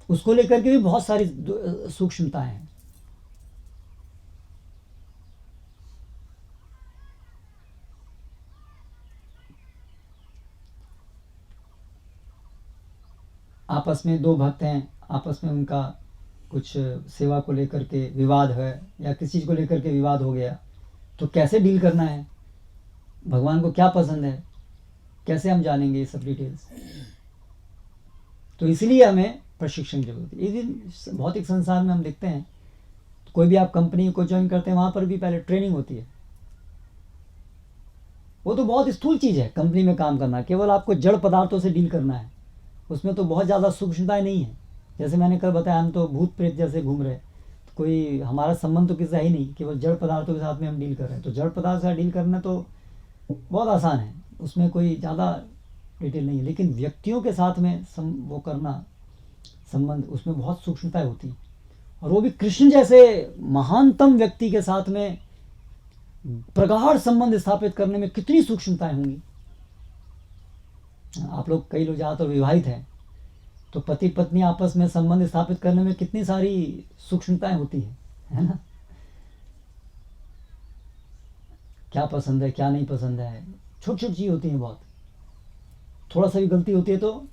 उसको लेकर के भी बहुत सारी सूक्ष्मताएं हैं। आपस में दो भक्त हैं, आपस में उनका कुछ सेवा को लेकर के विवाद है या किसी चीज़ को लेकर के विवाद हो गया, तो कैसे डील करना है, भगवान को क्या पसंद है, कैसे हम जानेंगे ये सब डिटेल्स। तो इसलिए हमें प्रशिक्षण की जरूरत है। इस दिन भौतिक संसार में हम देखते हैं, तो कोई भी आप कंपनी को ज्वाइन करते हैं, वहाँ पर भी पहले ट्रेनिंग होती है। वो तो बहुत स्थूल चीज़ है कंपनी में काम करना, केवल आपको जड़ पदार्थों से डील करना है, उसमें तो बहुत ज़्यादा सूक्ष्मताएँ नहीं है। जैसे मैंने कल बताया, हम तो भूत प्रेत जैसे घूम रहे हैं, तो कोई हमारा संबंध तो किसी है ही नहीं, केवल जड़ पदार्थों के साथ में हम डील कर रहे हैं। तो जड़ पदार्थ के साथ डील करना तो बहुत आसान है, उसमें कोई ज़्यादा डिटेल नहीं है। लेकिन व्यक्तियों के साथ में वो करना संबंध, उसमें बहुत सूक्ष्मताएँ होती हैं, और वो भी कृष्ण जैसे महानतम व्यक्ति के साथ में प्रगाढ़ संबंध स्थापित करने में कितनी सूक्ष्मताएं होंगी। आप लोग, कई लोग ज़्यादातर विवाहित हैं, तो पति पत्नी आपस में संबंध स्थापित करने में कितनी सारी सूक्ष्मताएं होती है ना। क्या पसंद है, क्या नहीं पसंद है, छोटी छोटी चीज़ होती हैं बहुत। थोड़ा सा भी गलती होती है तो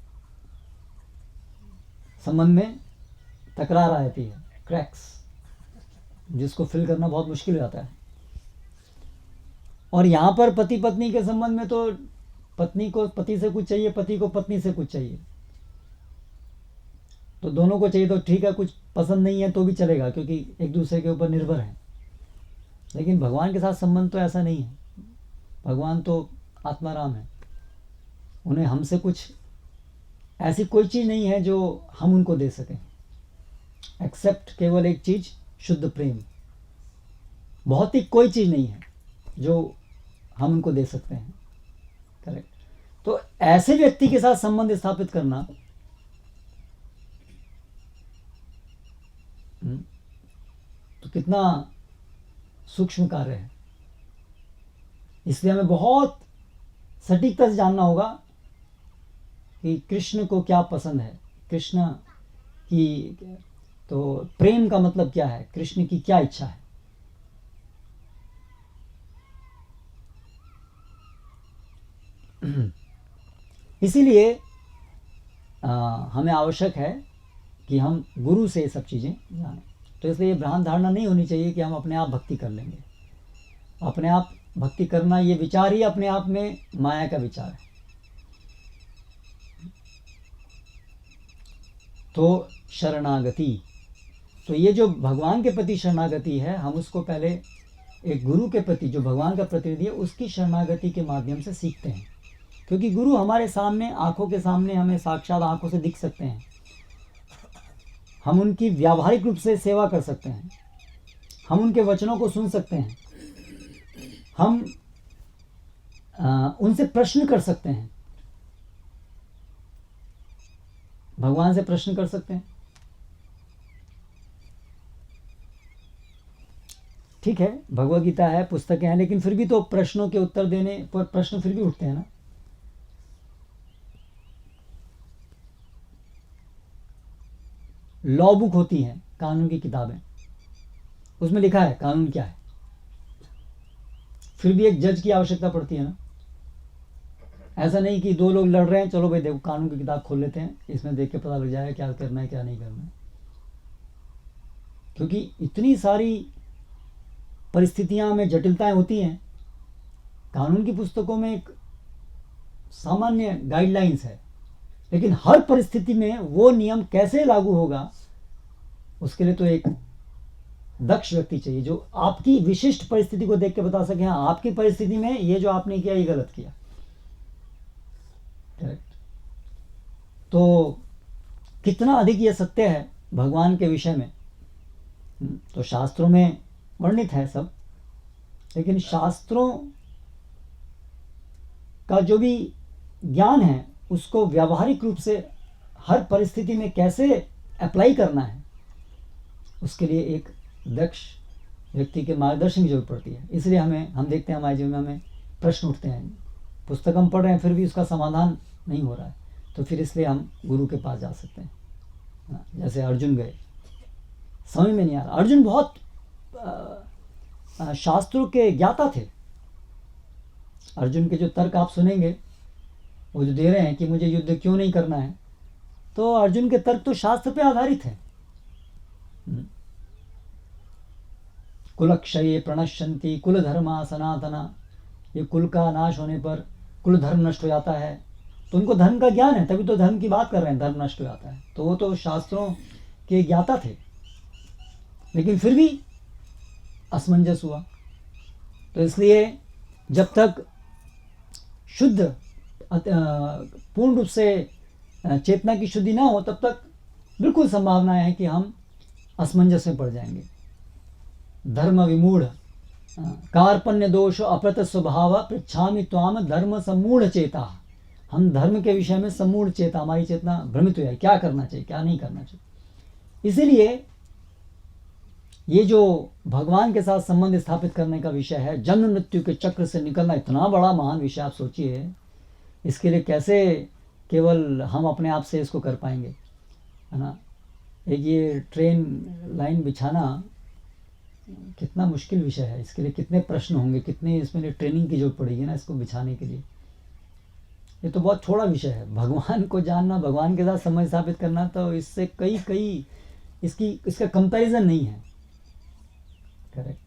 संबंध में तकरार आ जाती है, क्रैक्स, जिसको फिल करना बहुत मुश्किल हो जाता है। और यहाँ पर पति पत्नी के संबंध में तो पत्नी को पति से कुछ चाहिए, पति को पत्नी से कुछ चाहिए, तो दोनों को चाहिए तो ठीक है, कुछ पसंद नहीं है तो भी चलेगा, क्योंकि एक दूसरे के ऊपर निर्भर है। लेकिन भगवान के साथ संबंध तो ऐसा नहीं है। भगवान तो आत्माराम है, उन्हें हमसे कुछ ऐसी कोई चीज़ नहीं है जो हम उनको दे सकें, एक्सेप्ट केवल एक चीज़, शुद्ध प्रेम। बहुत ही कोई चीज़ नहीं है जो हम उनको दे सकते हैं। करेक्ट। तो ऐसे व्यक्ति के साथ संबंध स्थापित करना तो कितना सूक्ष्म कार्य है। इसलिए हमें बहुत सटीकता से जानना होगा कि कृष्ण को क्या पसंद है, कृष्ण की तो प्रेम का मतलब क्या है, कृष्ण की क्या इच्छा है। इसीलिए हमें आवश्यक है कि हम गुरु से ये सब चीज़ें जानें। तो इसलिए भ्रांत धारणा नहीं होनी चाहिए कि हम अपने आप भक्ति कर लेंगे। अपने आप भक्ति करना, ये विचार ही अपने आप में माया का विचार है। तो शरणागति, तो ये जो भगवान के प्रति शरणागति है, हम उसको पहले एक गुरु के प्रति, जो भगवान का प्रतिनिधि है, उसकी शरणागति के माध्यम से सीखते हैं। क्योंकि गुरु हमारे सामने, आंखों के सामने हमें साक्षात आंखों से दिख सकते हैं, हम उनकी व्यावहारिक रूप से सेवा कर सकते हैं, हम उनके वचनों को सुन सकते हैं, हम उनसे प्रश्न कर सकते हैं, भगवान से प्रश्न कर सकते हैं। ठीक है, भगवद गीता है, पुस्तकें हैं, लेकिन फिर भी तो प्रश्नों के उत्तर देने पर प्रश्न फिर भी उठते हैं ना। लॉ बुक होती हैं, कानून की किताबें, उसमें लिखा है कानून क्या है, फिर भी एक जज की आवश्यकता पड़ती है ना। ऐसा नहीं कि दो लोग लड़ रहे हैं, चलो भाई देखो कानून की किताब खोल लेते हैं, इसमें देख के पता लग जाएगा क्या करना है क्या नहीं करना है। क्योंकि इतनी सारी परिस्थितियां में जटिलताएं होती हैं। कानून की पुस्तकों में एक सामान्य गाइडलाइंस है, लेकिन हर परिस्थिति में वो नियम कैसे लागू होगा, उसके लिए तो एक दक्ष व्यक्ति चाहिए जो आपकी विशिष्ट परिस्थिति को देख के बता सके, हाँ आपकी परिस्थिति में ये जो आपने किया ये गलत किया। करेक्ट। तो कितना अधिक ये सत्य है भगवान के विषय में, तो शास्त्रों में वर्णित है सब, लेकिन शास्त्रों का जो भी ज्ञान है उसको व्यावहारिक रूप से हर परिस्थिति में कैसे अप्लाई करना है, उसके लिए एक दक्ष व्यक्ति के मार्गदर्शन की जरूरत पड़ती है। इसलिए हम देखते हैं हमारे जीवन में हमें प्रश्न उठते हैं, पुस्तक हम पढ़ रहे हैं फिर भी उसका समाधान नहीं हो रहा है, तो फिर इसलिए हम गुरु के पास जा सकते हैं। जैसे अर्जुन गए, समझ में नहीं आ रहा। अर्जुन बहुत शास्त्रों के ज्ञाता थे। अर्जुन के जो तर्क आप सुनेंगे, वो जो दे रहे हैं कि मुझे युद्ध क्यों नहीं करना है, तो अर्जुन के तर्क तो शास्त्र पे आधारित है। कुलक्षये प्रणश्यन्ति कुल धर्मा सनातना, ये कुल का नाश होने पर कुल धर्म नष्ट हो जाता है। तो उनको धर्म का ज्ञान है, तभी तो धर्म की बात कर रहे हैं, धर्म नष्ट हो जाता है। तो वो तो शास्त्रों के ज्ञाता थे, लेकिन फिर भी असमंजस हुआ। तो इसलिए जब तक शुद्ध पूर्ण रूप से चेतना की शुद्धि ना हो, तब तक बिल्कुल संभावना है कि हम असमंजस में पड़ जाएंगे। धर्म विमूढ़ कार्पण्य दोष अप्रत स्वभाव पृच्छामि त्वाम धर्म सम्मूढ़ चेता। हम धर्म के विषय में सम्मूढ़ चेता, हमारी चेतना भ्रमित हो जाए, क्या करना चाहिए क्या नहीं करना चाहिए। इसीलिए ये जो भगवान के साथ संबंध स्थापित करने का विषय है, जन्म मृत्यु के चक्र से निकलना, इतना बड़ा महान विषय। आप सोचिए इसके लिए कैसे केवल हम अपने आप से इसको कर पाएंगे, है ना। एक ये ट्रेन लाइन बिछाना कितना मुश्किल विषय है, इसके लिए कितने प्रश्न होंगे, कितने इसमें ट्रेनिंग की जरूरत पड़ेगी ना इसको बिछाने के लिए। ये तो बहुत थोड़ा विषय है। भगवान को जानना, भगवान के साथ संबंध स्थापित करना, तो इससे कई इसका कंपैरिजन नहीं है। करेक्ट।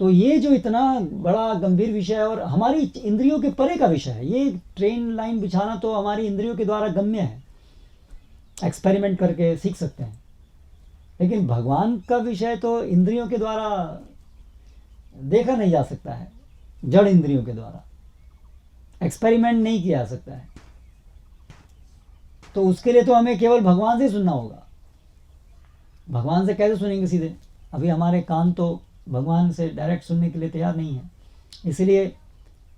तो ये जो इतना बड़ा गंभीर विषय है और हमारी इंद्रियों के परे का विषय है, ये ट्रेन लाइन बिछाना तो हमारी इंद्रियों के द्वारा गम्य है, एक्सपेरिमेंट करके सीख सकते हैं। लेकिन भगवान का विषय तो इंद्रियों के द्वारा देखा नहीं जा सकता है, जड़ इंद्रियों के द्वारा एक्सपेरिमेंट नहीं किया जा सकता है। तो उसके लिए तो हमें केवल भगवान से सुनना होगा। भगवान से कैसे सुनेंगे सीधे? अभी हमारे कान तो भगवान से डायरेक्ट सुनने के लिए तैयार नहीं है। इसलिए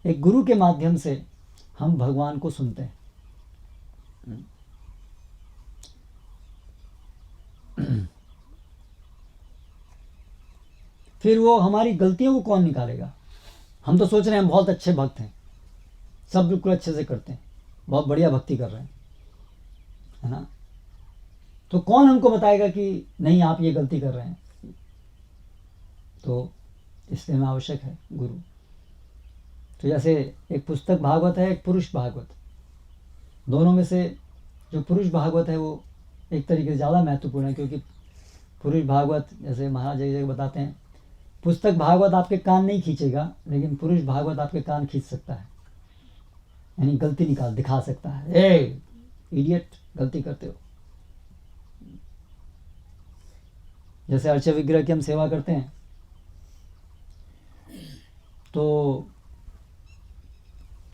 एक गुरु के माध्यम से हम भगवान को सुनते हैं। फिर वो हमारी गलतियों को कौन निकालेगा? हम तो सोच रहे हैं हम बहुत अच्छे भक्त हैं, सब बिल्कुल अच्छे से करते हैं, बहुत बढ़िया भक्ति कर रहे हैं, है ना। तो कौन हमको बताएगा कि नहीं आप ये गलती कर रहे हैं? तो इसलिए में आवश्यक है गुरु। तो जैसे एक पुस्तक भागवत है, एक पुरुष भागवत, दोनों में से जो पुरुष भागवत है वो एक तरीके से ज़्यादा महत्वपूर्ण है, क्योंकि पुरुष भागवत जैसे महाराज जगह बताते हैं, पुस्तक भागवत आपके कान नहीं खींचेगा, लेकिन पुरुष भागवत आपके कान खींच सकता है, यानी गलती निकाल दिखा सकता है, ए इडियट गलती करते हो। जैसे अर्च विग्रह की हम सेवा करते हैं तो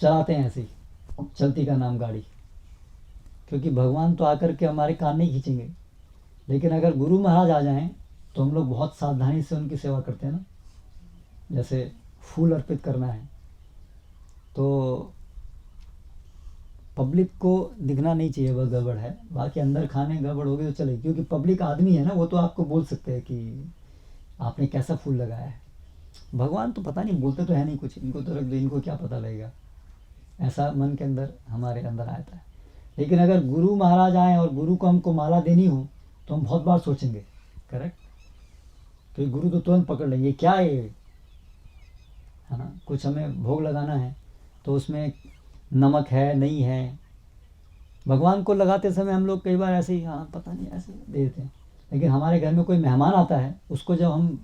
चलाते हैं ऐसी चलती का नाम गाड़ी, क्योंकि भगवान तो आकर के हमारे कान नहीं खींचेंगे। लेकिन अगर गुरु महाराज आ जाएं तो हम लोग बहुत सावधानी से उनकी सेवा करते हैं ना। जैसे फूल अर्पित करना है तो पब्लिक को दिखना नहीं चाहिए वह गड़बड़ है, बाकी अंदर खाने गड़बड़ होगी तो चलेगी, क्योंकि पब्लिक आदमी है ना, वो तो आपको बोल सकते हैं कि आपने कैसा फूल लगाया है। भगवान तो पता नहीं, बोलते तो है नहीं कुछ, इनको तो रख दो, इनको क्या पता लगेगा, ऐसा मन के अंदर हमारे अंदर आता है। लेकिन अगर गुरु महाराज आए और गुरु को हमको माला देनी हो तो हम बहुत बार सोचेंगे। करेक्ट। तो गुरु तो तुरंत पकड़ लेंगे, क्या है ना। कुछ हमें भोग लगाना है तो उसमें नमक है नहीं है, भगवान को लगाते समय हम लोग कई बार ऐसे ही हाँ पता नहीं ऐसे दे देते हैं। लेकिन हमारे घर में कोई मेहमान आता है, उसको जब हम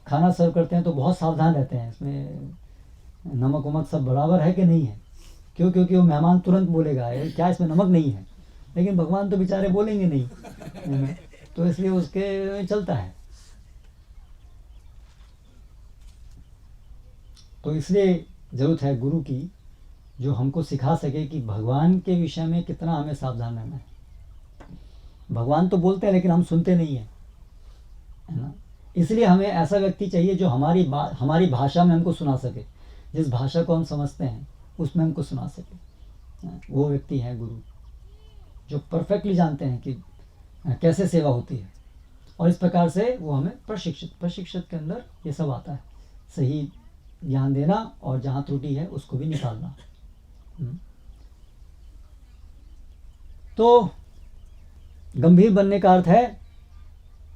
खाना सर्व करते हैं तो बहुत सावधान रहते हैं, इसमें नमक वमक सब बराबर है कि नहीं है। क्यों? क्योंकि वो मेहमान तुरंत बोलेगा क्या इसमें नमक नहीं है, लेकिन भगवान तो बेचारे बोलेंगे नहीं, तो इसलिए उसके चलता है। तो इसलिए ज़रूरत है गुरु की, जो हमको सिखा सके कि भगवान के विषय में कितना हमें सावधान रहना है। भगवान तो बोलते हैं लेकिन हम सुनते नहीं हैं, है ना। इसलिए हमें ऐसा व्यक्ति चाहिए जो हमारी भाषा में हमको सुना सके, जिस भाषा को हम समझते हैं उसमें हमको सुना सके। वो व्यक्ति है गुरु, जो परफेक्टली जानते हैं कि कैसे सेवा होती है, और इस प्रकार से वो हमें प्रशिक्षित के अंदर ये सब आता है, सही ज्ञान देना और जहाँ त्रुटि है उसको भी निकालना। तो गंभीर बनने का अर्थ है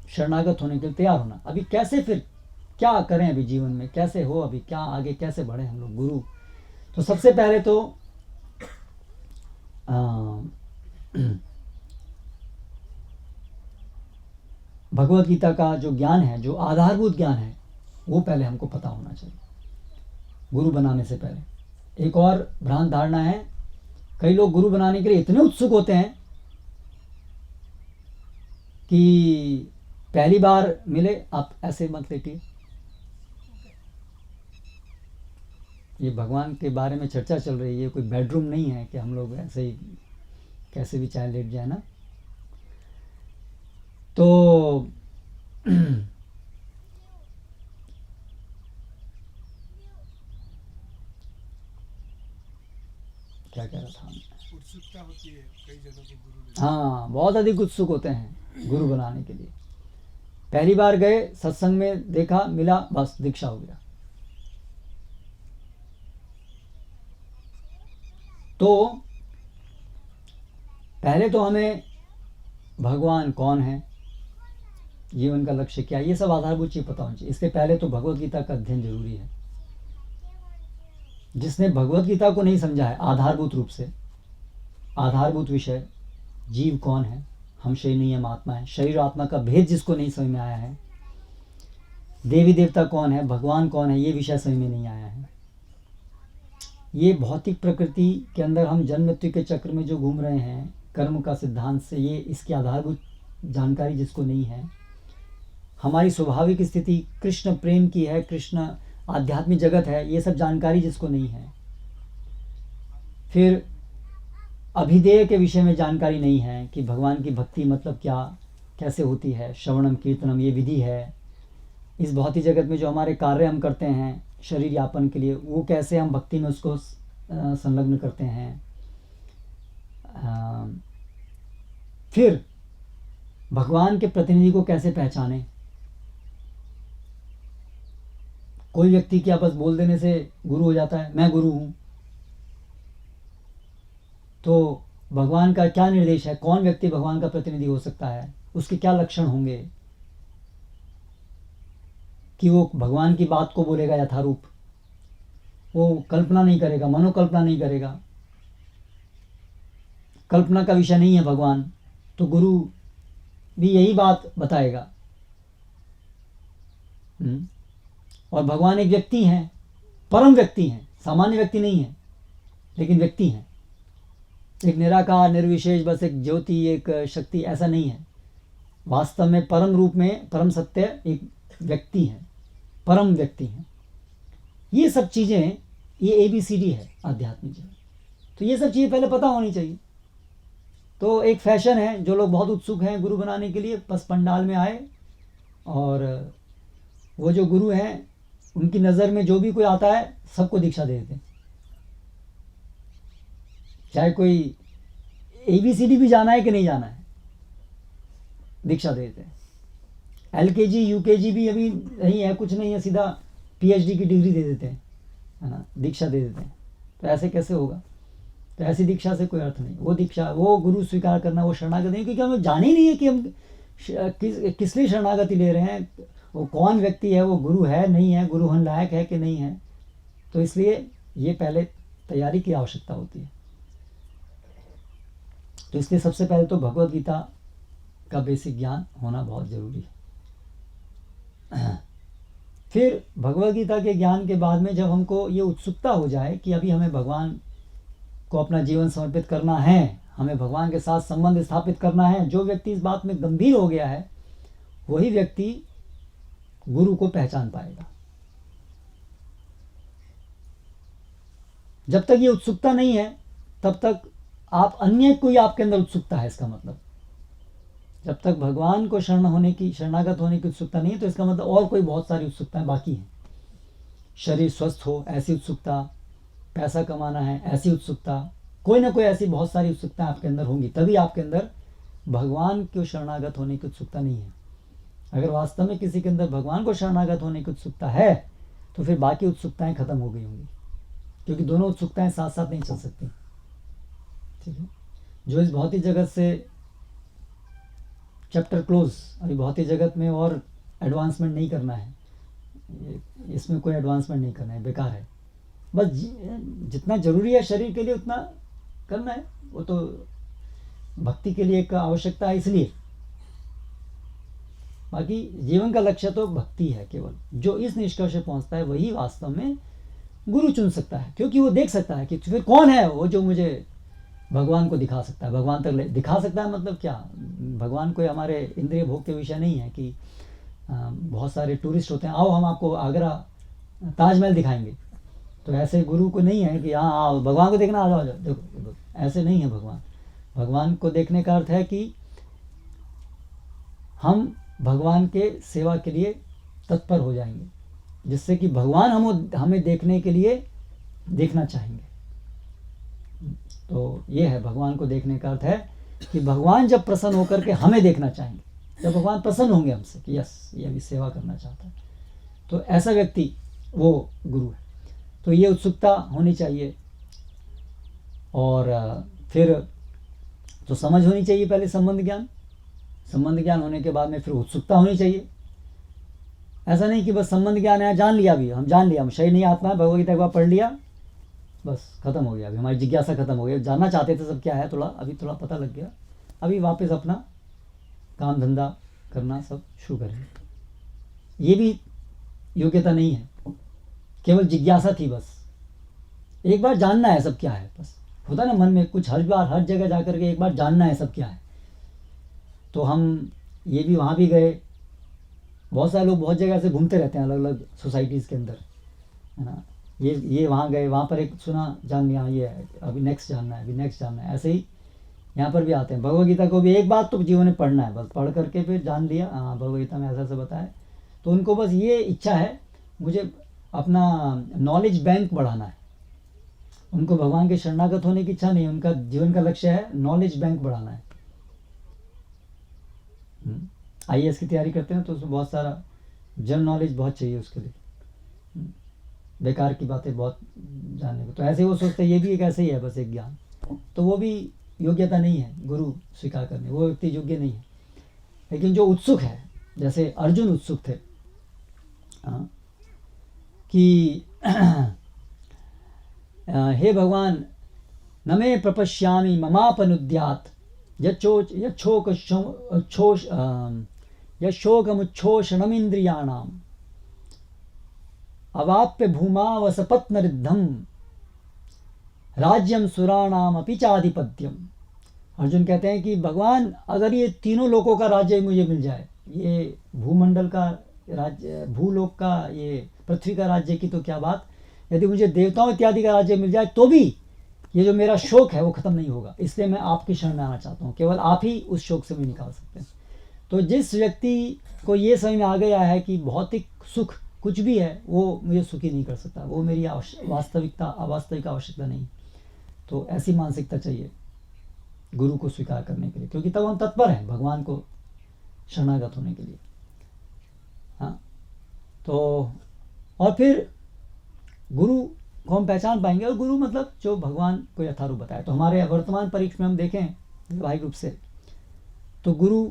शरणागत होने के लिए तैयार होना। अभी कैसे, फिर क्या करें, अभी जीवन में कैसे हो, अभी क्या आगे कैसे बढ़े हम लोग गुरु। तो सबसे पहले तो भगवत गीता का जो ज्ञान है, जो आधारभूत ज्ञान है, वो पहले हमको पता होना चाहिए गुरु बनाने से पहले। एक और भ्रांत धारणा है, कई लोग गुरु बनाने के लिए इतने उत्सुक होते हैं कि पहली बार मिले, आप ऐसे मत लेटिए। ये भगवान के बारे में चर्चा चल रही है, कोई बेडरूम नहीं है कि हम लोग ऐसे ही कैसे भी चाहे लेट जाए ना। तो क्या कह रहा था, उत्सुकता होती है कई जनों को गुरु। हाँ, बहुत अधिक उत्सुक होते हैं गुरु बनाने के लिए। पहली बार गए, सत्संग में देखा, मिला, बस दीक्षा हो गया। तो पहले तो हमें भगवान कौन है, जीवन का लक्ष्य क्या है, ये सब आधारभूत चीज पता होनी चाहिए। इसके पहले तो भगवत गीता का अध्ययन जरूरी है। जिसने भगवत गीता को नहीं समझा है आधारभूत रूप से, आधारभूत विषय, जीव कौन है, हम शरीर नहीं हम आत्मा है, शरीर आत्मा का भेद जिसको नहीं समझ में आया है, देवी देवता कौन है, भगवान कौन है, ये विषय समझ में नहीं आया है, ये भौतिक प्रकृति के अंदर हम जन्म मृत्यु के चक्र में जो घूम रहे हैं कर्म का सिद्धांत से, ये इसकी आधारभूत जानकारी जिसको नहीं है, हमारी स्वाभाविक स्थिति कृष्ण प्रेम की है, कृष्ण आध्यात्मिक जगत है, ये सब जानकारी जिसको नहीं है, फिर अभिधेय के विषय में जानकारी नहीं है कि भगवान की भक्ति मतलब क्या, कैसे होती है, श्रवणम कीर्तनम ये विधि है, इस भौतिक जगत में जो हमारे कार्य हम करते हैं शरीर यापन के लिए, वो कैसे हम भक्ति में उसको संलग्न करते हैं। फिर भगवान के प्रतिनिधि को कैसे पहचाने। कोई व्यक्ति क्या बस बोल देने से गुरु हो जाता है, मैं गुरु हूँ, तो भगवान का क्या निर्देश है, कौन व्यक्ति भगवान का प्रतिनिधि हो सकता है, उसके क्या लक्षण होंगे कि वो भगवान की बात को बोलेगा यथारूप, वो कल्पना नहीं करेगा, मनोकल्पना नहीं करेगा, कल्पना का विषय नहीं है भगवान, तो गुरु भी यही बात बताएगा। और भगवान एक व्यक्ति हैं, परम व्यक्ति हैं, सामान्य व्यक्ति नहीं है, लेकिन व्यक्ति हैं, एक निराकार निर्विशेष, बस एक ज्योति, एक शक्ति, ऐसा नहीं है। वास्तव में परम रूप में परम सत्य एक व्यक्ति है, परम व्यक्ति हैं। ये सब चीज़ें, ये ABCD है आध्यात्मिक जीवन। तो ये सब चीज़ें पहले पता होनी चाहिए। तो एक फैशन है, जो लोग बहुत उत्सुक हैं गुरु बनाने के लिए, बस पंडाल में आए और वो जो गुरु हैं उनकी नज़र में जो भी कोई आता है सबको दीक्षा दे देते हैं। चाहे कोई ABCD भी जाना है कि नहीं जाना है, दीक्षा दे देते हैं। LKG UKG भी अभी नहीं है, कुछ नहीं है, सीधा PhD की डिग्री दे देते हैं, है ना, दीक्षा दे देते हैं। तो ऐसे कैसे होगा? तो ऐसी दीक्षा से कोई अर्थ नहीं। वो दीक्षा, वो गुरु स्वीकार करना, वो शरणागति नहीं, क्योंकि हमें जान ही नहीं है कि हम किस लिए शरणागति ले रहे हैं, वो कौन व्यक्ति है, वो गुरु है नहीं है, गुरु होने लायक है कि नहीं है। तो इसलिए ये पहले तैयारी की आवश्यकता होती है। तो इसलिए सबसे पहले तो भगवत गीता का बेसिक ज्ञान होना बहुत ज़रूरी है। फिर भगवत गीता के ज्ञान के बाद में जब हमको ये उत्सुकता हो जाए कि अभी हमें भगवान को अपना जीवन समर्पित करना है, हमें भगवान के साथ संबंध स्थापित करना है, जो व्यक्ति इस बात में गंभीर हो गया है वही व्यक्ति गुरु को पहचान पाएगा। जब तक ये उत्सुकता नहीं है तब तक आप, अन्य कोई आपके अंदर उत्सुकता है, इसका मतलब जब तक भगवान को शरणागत होने की उत्सुकता नहीं है, तो इसका मतलब और कोई बहुत सारी उत्सुकताएं बाकी हैं। शरीर स्वस्थ हो ऐसी उत्सुकता, पैसा कमाना है ऐसी उत्सुकता, कोई ना कोई ऐसी बहुत सारी उत्सुकताएं आपके अंदर होंगी, तभी आपके अंदर भगवान को शरणागत होने की उत्सुकता नहीं है। अगर वास्तव में किसी के अंदर भगवान को शरणागत होने की उत्सुकता है तो फिर बाकी उत्सुकताएं खत्म हो गई होंगी, क्योंकि दोनों उत्सुकताएं साथ साथ नहीं चल सकती। ठीक है, जो इस भौतिक जगत से चैप्टर क्लोज, अभी भौतिक जगत में और एडवांसमेंट नहीं करना है, इसमें कोई एडवांसमेंट नहीं करना है, बेकार है। बस जितना ज़रूरी है शरीर के लिए उतना करना है, वो तो भक्ति के लिए एक आवश्यकता है इसलिए। बाकी जीवन का लक्ष्य तो भक्ति है केवल। जो इस निष्कर्ष पे पहुंचता है वही वास्तव में गुरु चुन सकता है, क्योंकि वो देख सकता है कि फिर कौन है वो जो मुझे भगवान को दिखा सकता है, भगवान तक दिखा सकता है। मतलब क्या, भगवान कोई हमारे इंद्रिय भोग के विषय नहीं है कि बहुत सारे टूरिस्ट होते हैं, आओ हम आपको आगरा ताजमहल दिखाएंगे। तो ऐसे गुरु को नहीं है कि हाँ आओ भगवान को देखना, आ जाओ देखो, ऐसे नहीं है भगवान। भगवान को देखने का अर्थ है कि हम भगवान के सेवा के लिए तत्पर हो जाएंगे, जिससे कि भगवान हमें देखने के लिए देखना चाहेंगे। तो ये है भगवान को देखने का अर्थ है कि भगवान जब प्रसन्न होकर के हमें देखना चाहेंगे, जब भगवान प्रसन्न होंगे हमसे कि यस ये अभी सेवा करना चाहता है, तो ऐसा व्यक्ति वो गुरु है। तो ये उत्सुकता होनी चाहिए। और फिर तो समझ होनी चाहिए पहले, संबंध ज्ञान होने के बाद में फिर उत्सुकता होनी चाहिए। ऐसा नहीं कि बस संबंध ज्ञान है, जान लिया, अभी हम जान लिया, हम शरीर नहीं आत्मा है, भगवद गीता एक बार पढ़ लिया, बस खत्म हो गया, अभी हमारी जिज्ञासा खत्म हो गई। जानना चाहते थे सब क्या है, अभी थोड़ा पता लग गया, अभी वापस अपना काम धंधा करना सब शुरू करेंगे। ये भी योग्यता नहीं है, केवल जिज्ञासा थी बस, एक बार जानना है सब क्या है। बस होता ना मन में कुछ, हर बार हर जगह जाकर के एक बार जानना है सब क्या है। तो हम ये भी वहाँ भी गए, बहुत सारे लोग बहुत जगह से घूमते रहते हैं अलग अलग सोसाइटीज़ के अंदर, है ना। ये वहाँ गए, वहाँ पर एक सुना, जान लिया, ये है, अभी नेक्स्ट जानना है, अभी नेक्स्ट जानना है। ऐसे ही यहाँ पर भी आते हैं। भगवद गीता को भी एक बात तो जीवन में पढ़ना है, बस पढ़ करके फिर जान लिया, हाँ भगवद गीता में ऐसा ऐसा बताया। तो उनको बस ये इच्छा है, मुझे अपना नॉलेज बैंक बढ़ाना है। उनको भगवान के शरणागत होने की इच्छा नहीं, उनका जीवन का लक्ष्य है नॉलेज बैंक बढ़ाना है। IAS की तैयारी करते हैं तो उसमें बहुत सारा जनरल नॉलेज बहुत चाहिए उसके लिए, बेकार की बातें बहुत जानने को। तो ऐसे वो सोचते हैं ये भी एक ऐसे ही है, बस एक ज्ञान। तो वो भी योग्यता नहीं है गुरु स्वीकार करने, वो व्यक्ति योग्य नहीं है। लेकिन जो उत्सुक है, जैसे अर्जुन उत्सुक थे कि हे भगवान न मे प्रपश्यामि ममापनुद्यात् यशोकमुच्छोषणमिन्द्रियाणाम् अवाप्य भूमावसपत्नरिद्धम राज्यम सुराणाम अपि चाधिपत्यम। अर्जुन कहते हैं कि भगवान अगर ये तीनों लोकों का राज्य मुझे मिल जाए, ये भूमंडल का राज्य, भूलोक का, ये पृथ्वी का राज्य की तो क्या बात, यदि मुझे देवताओं इत्यादि का राज्य मिल जाए तो भी ये जो मेरा शोक है वो खत्म नहीं होगा। इसलिए मैं आपकी शरण में आना चाहता हूँ, केवल आप ही उस शोक से मुझे निकाल सकते हैं। तो जिस व्यक्ति को ये समझ में आ गया है कि भौतिक सुख कुछ भी है वो मुझे सुखी नहीं कर सकता, वो मेरी अवास्तविक आवश्यकता नहीं, तो ऐसी मानसिकता चाहिए गुरु को स्वीकार करने के लिए, क्योंकि तब हम तत्पर हैं भगवान को शरणागत होने के लिए। हाँ, तो और फिर गुरु को हम पहचान पाएंगे, और गुरु मतलब जो भगवान को यथारूप बताए। तो हमारे वर्तमान परीक्षा में हम देखें वैवाहिक रूप से, तो गुरु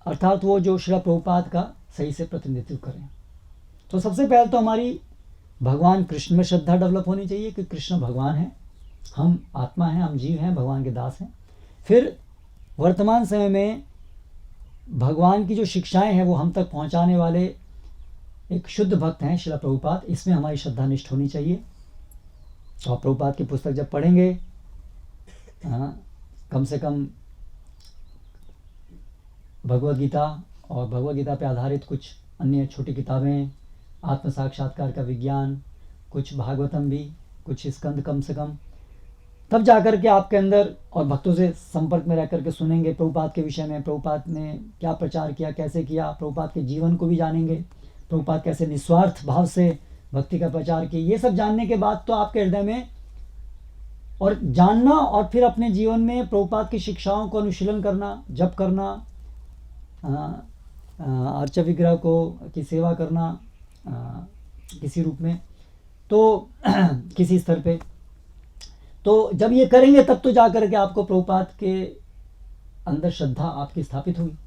अर्थात वो जो श्रील प्रभुपाद का सही से प्रतिनिधित्व करें। तो सबसे पहले तो हमारी भगवान कृष्ण में श्रद्धा डेवलप होनी चाहिए कि कृष्ण भगवान हैं, हम आत्मा हैं, हम जीव हैं, भगवान के दास हैं। फिर वर्तमान समय में भगवान की जो शिक्षाएं हैं वो हम तक पहुंचाने वाले एक शुद्ध भक्त हैं श्रील प्रभुपाद, इसमें हमारी श्रद्धा निष्ठ होनी चाहिए। और प्रभुपाद की पुस्तक जब पढ़ेंगे, कम से कम भगवद गीता और भगवद गीता पे आधारित कुछ अन्य छोटी किताबें, आत्म साक्षात्कार का विज्ञान, कुछ भागवतम भी, कुछ स्कंद कम से कम, तब जाकर के आपके अंदर, और भक्तों से संपर्क में रह करके सुनेंगे प्रभुपाद के विषय में, प्रभुपाद ने क्या प्रचार किया, कैसे किया, प्रभुपाद के जीवन को भी जानेंगे, प्रभुपाद कैसे निस्वार्थ भाव से भक्ति का प्रचार किया। ये सब जानने के बाद तो आपके हृदय में, और जानना और फिर अपने जीवन में प्रभुपाद की शिक्षाओं को अनुशीलन करना, जप करना, अर्च विग्रह को की सेवा करना किसी रूप में, तो किसी स्तर पे, तो जब ये करेंगे तब तो जाकर के आपको प्रभुपाद के अंदर श्रद्धा आपकी स्थापित होगी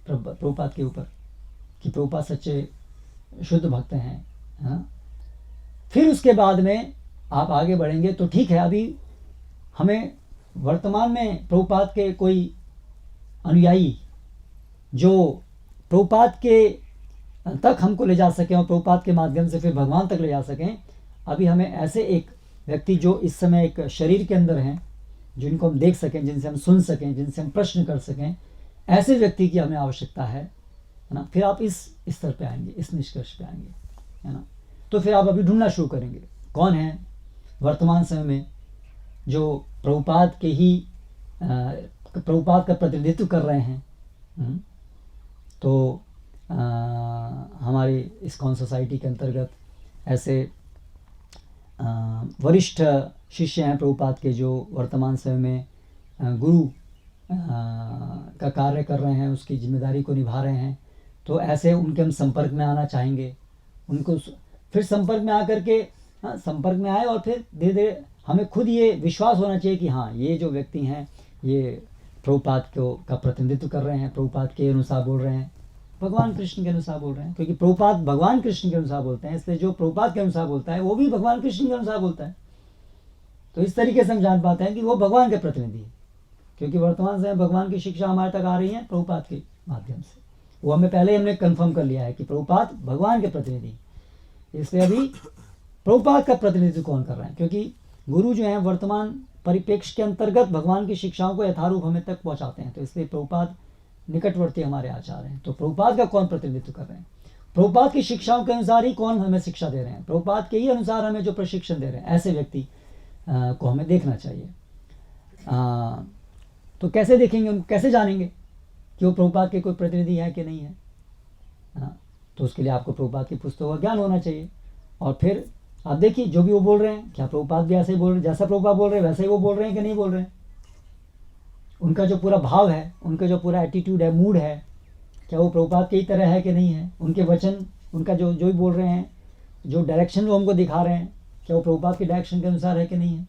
प्रभुपाद के ऊपर, कि प्रभुपाद सच्चे शुद्ध भक्त हैं। हाँ, फिर उसके बाद में आप आगे बढ़ेंगे तो ठीक है। अभी हमें वर्तमान में प्रभुपाद के कोई अनुयायी जो प्रभुपाद के तक हमको ले जा सकें और प्रभुपाद के माध्यम से फिर भगवान तक ले जा सकें, अभी हमें ऐसे एक व्यक्ति जो इस समय एक शरीर के अंदर हैं, जिनको हम देख सकें, जिनसे हम सुन सकें, जिनसे हम प्रश्न कर सकें, ऐसे व्यक्ति की हमें आवश्यकता है ना। फिर आप इस स्तर पे आएंगे, इस निष्कर्ष पे आएंगे, है ना। तो फिर आप अभी ढूंढना शुरू करेंगे कौन है वर्तमान समय में जो प्रभुपाद के ही प्रभुपाद का प्रतिनिधित्व कर रहे हैं। तो हमारी इस्कॉन सोसाइटी के अंतर्गत ऐसे वरिष्ठ शिष्य हैं प्रभुपाद के, जो वर्तमान समय में गुरु का कार्य कर रहे हैं, उसकी जिम्मेदारी को निभा रहे हैं। तो ऐसे उनके हम संपर्क में आना चाहेंगे, उनको फिर संपर्क में आकर के संपर्क में आए और फिर धीरे धीरे हमें खुद ये विश्वास होना चाहिए कि हाँ, ये जो व्यक्ति हैं ये प्रभुपाद का प्रतिनिधित्व कर रहे हैं, प्रभुपाद के अनुसार बोल रहे हैं, भगवान कृष्ण के अनुसार बोल रहे हैं। क्योंकि प्रभुपाद भगवान कृष्ण के अनुसार बोलते हैं, इसलिए जो प्रभुपाद के अनुसार बोलता है वो भी भगवान कृष्ण के अनुसार बोलता है। तो इस तरीके से हम जान पाते हैं कि वो भगवान के प्रतिनिधि है, क्योंकि वर्तमान समय भगवान की शिक्षा हमारे तक आ रही है प्रभुपाद के माध्यम से। वो हमें पहले हमने कंफर्म कर लिया है कि प्रभुपाद भगवान के प्रतिनिधि। इसलिए अभी प्रभुपाद का प्रतिनिधित्व कौन कर रहे हैं, क्योंकि गुरु जो हैं वर्तमान परिप्रेक्ष्य के अंतर्गत भगवान की शिक्षाओं को यथारूप हमें तक पहुंचाते हैं। तो इसलिए प्रभुपाद निकटवर्ती हमारे आचार्य हैं। तो प्रभुपाद का कौन प्रतिनिधित्व कर रहे हैं, प्रभुपाद की शिक्षाओं के अनुसार ही कौन हमें शिक्षा दे रहे हैं, प्रभुपाद के ही अनुसार हमें जो प्रशिक्षण दे रहे हैं, ऐसे व्यक्ति को हमें देखना चाहिए। तो कैसे देखेंगे, उनको कैसे जानेंगे कि वो प्रभुपाद के कोई प्रतिनिधि है कि नहीं है। तो उसके लिए आपको प्रभुपाद की पुस्तकों का ज्ञान होना चाहिए। और फिर आप देखिए जो भी वो बोल रहे हैं, क्या प्रभुपाद भी ऐसे ही बोल रहे हैं, जैसा प्रभुपाद बोल रहे हैं वैसे ही वो बोल रहे हैं कि नहीं बोल रहे हैं। उनका जो पूरा भाव है, उनका जो पूरा एटीट्यूड है, मूड है, क्या वो प्रभुपाद की तरह है कि नहीं है। उनके वचन, उनका जो भी बोल रहे हैं, जो डायरेक्शन वो हमको दिखा रहे हैं, क्या वो प्रभुपाद के डायरेक्शन के अनुसार है कि नहीं है।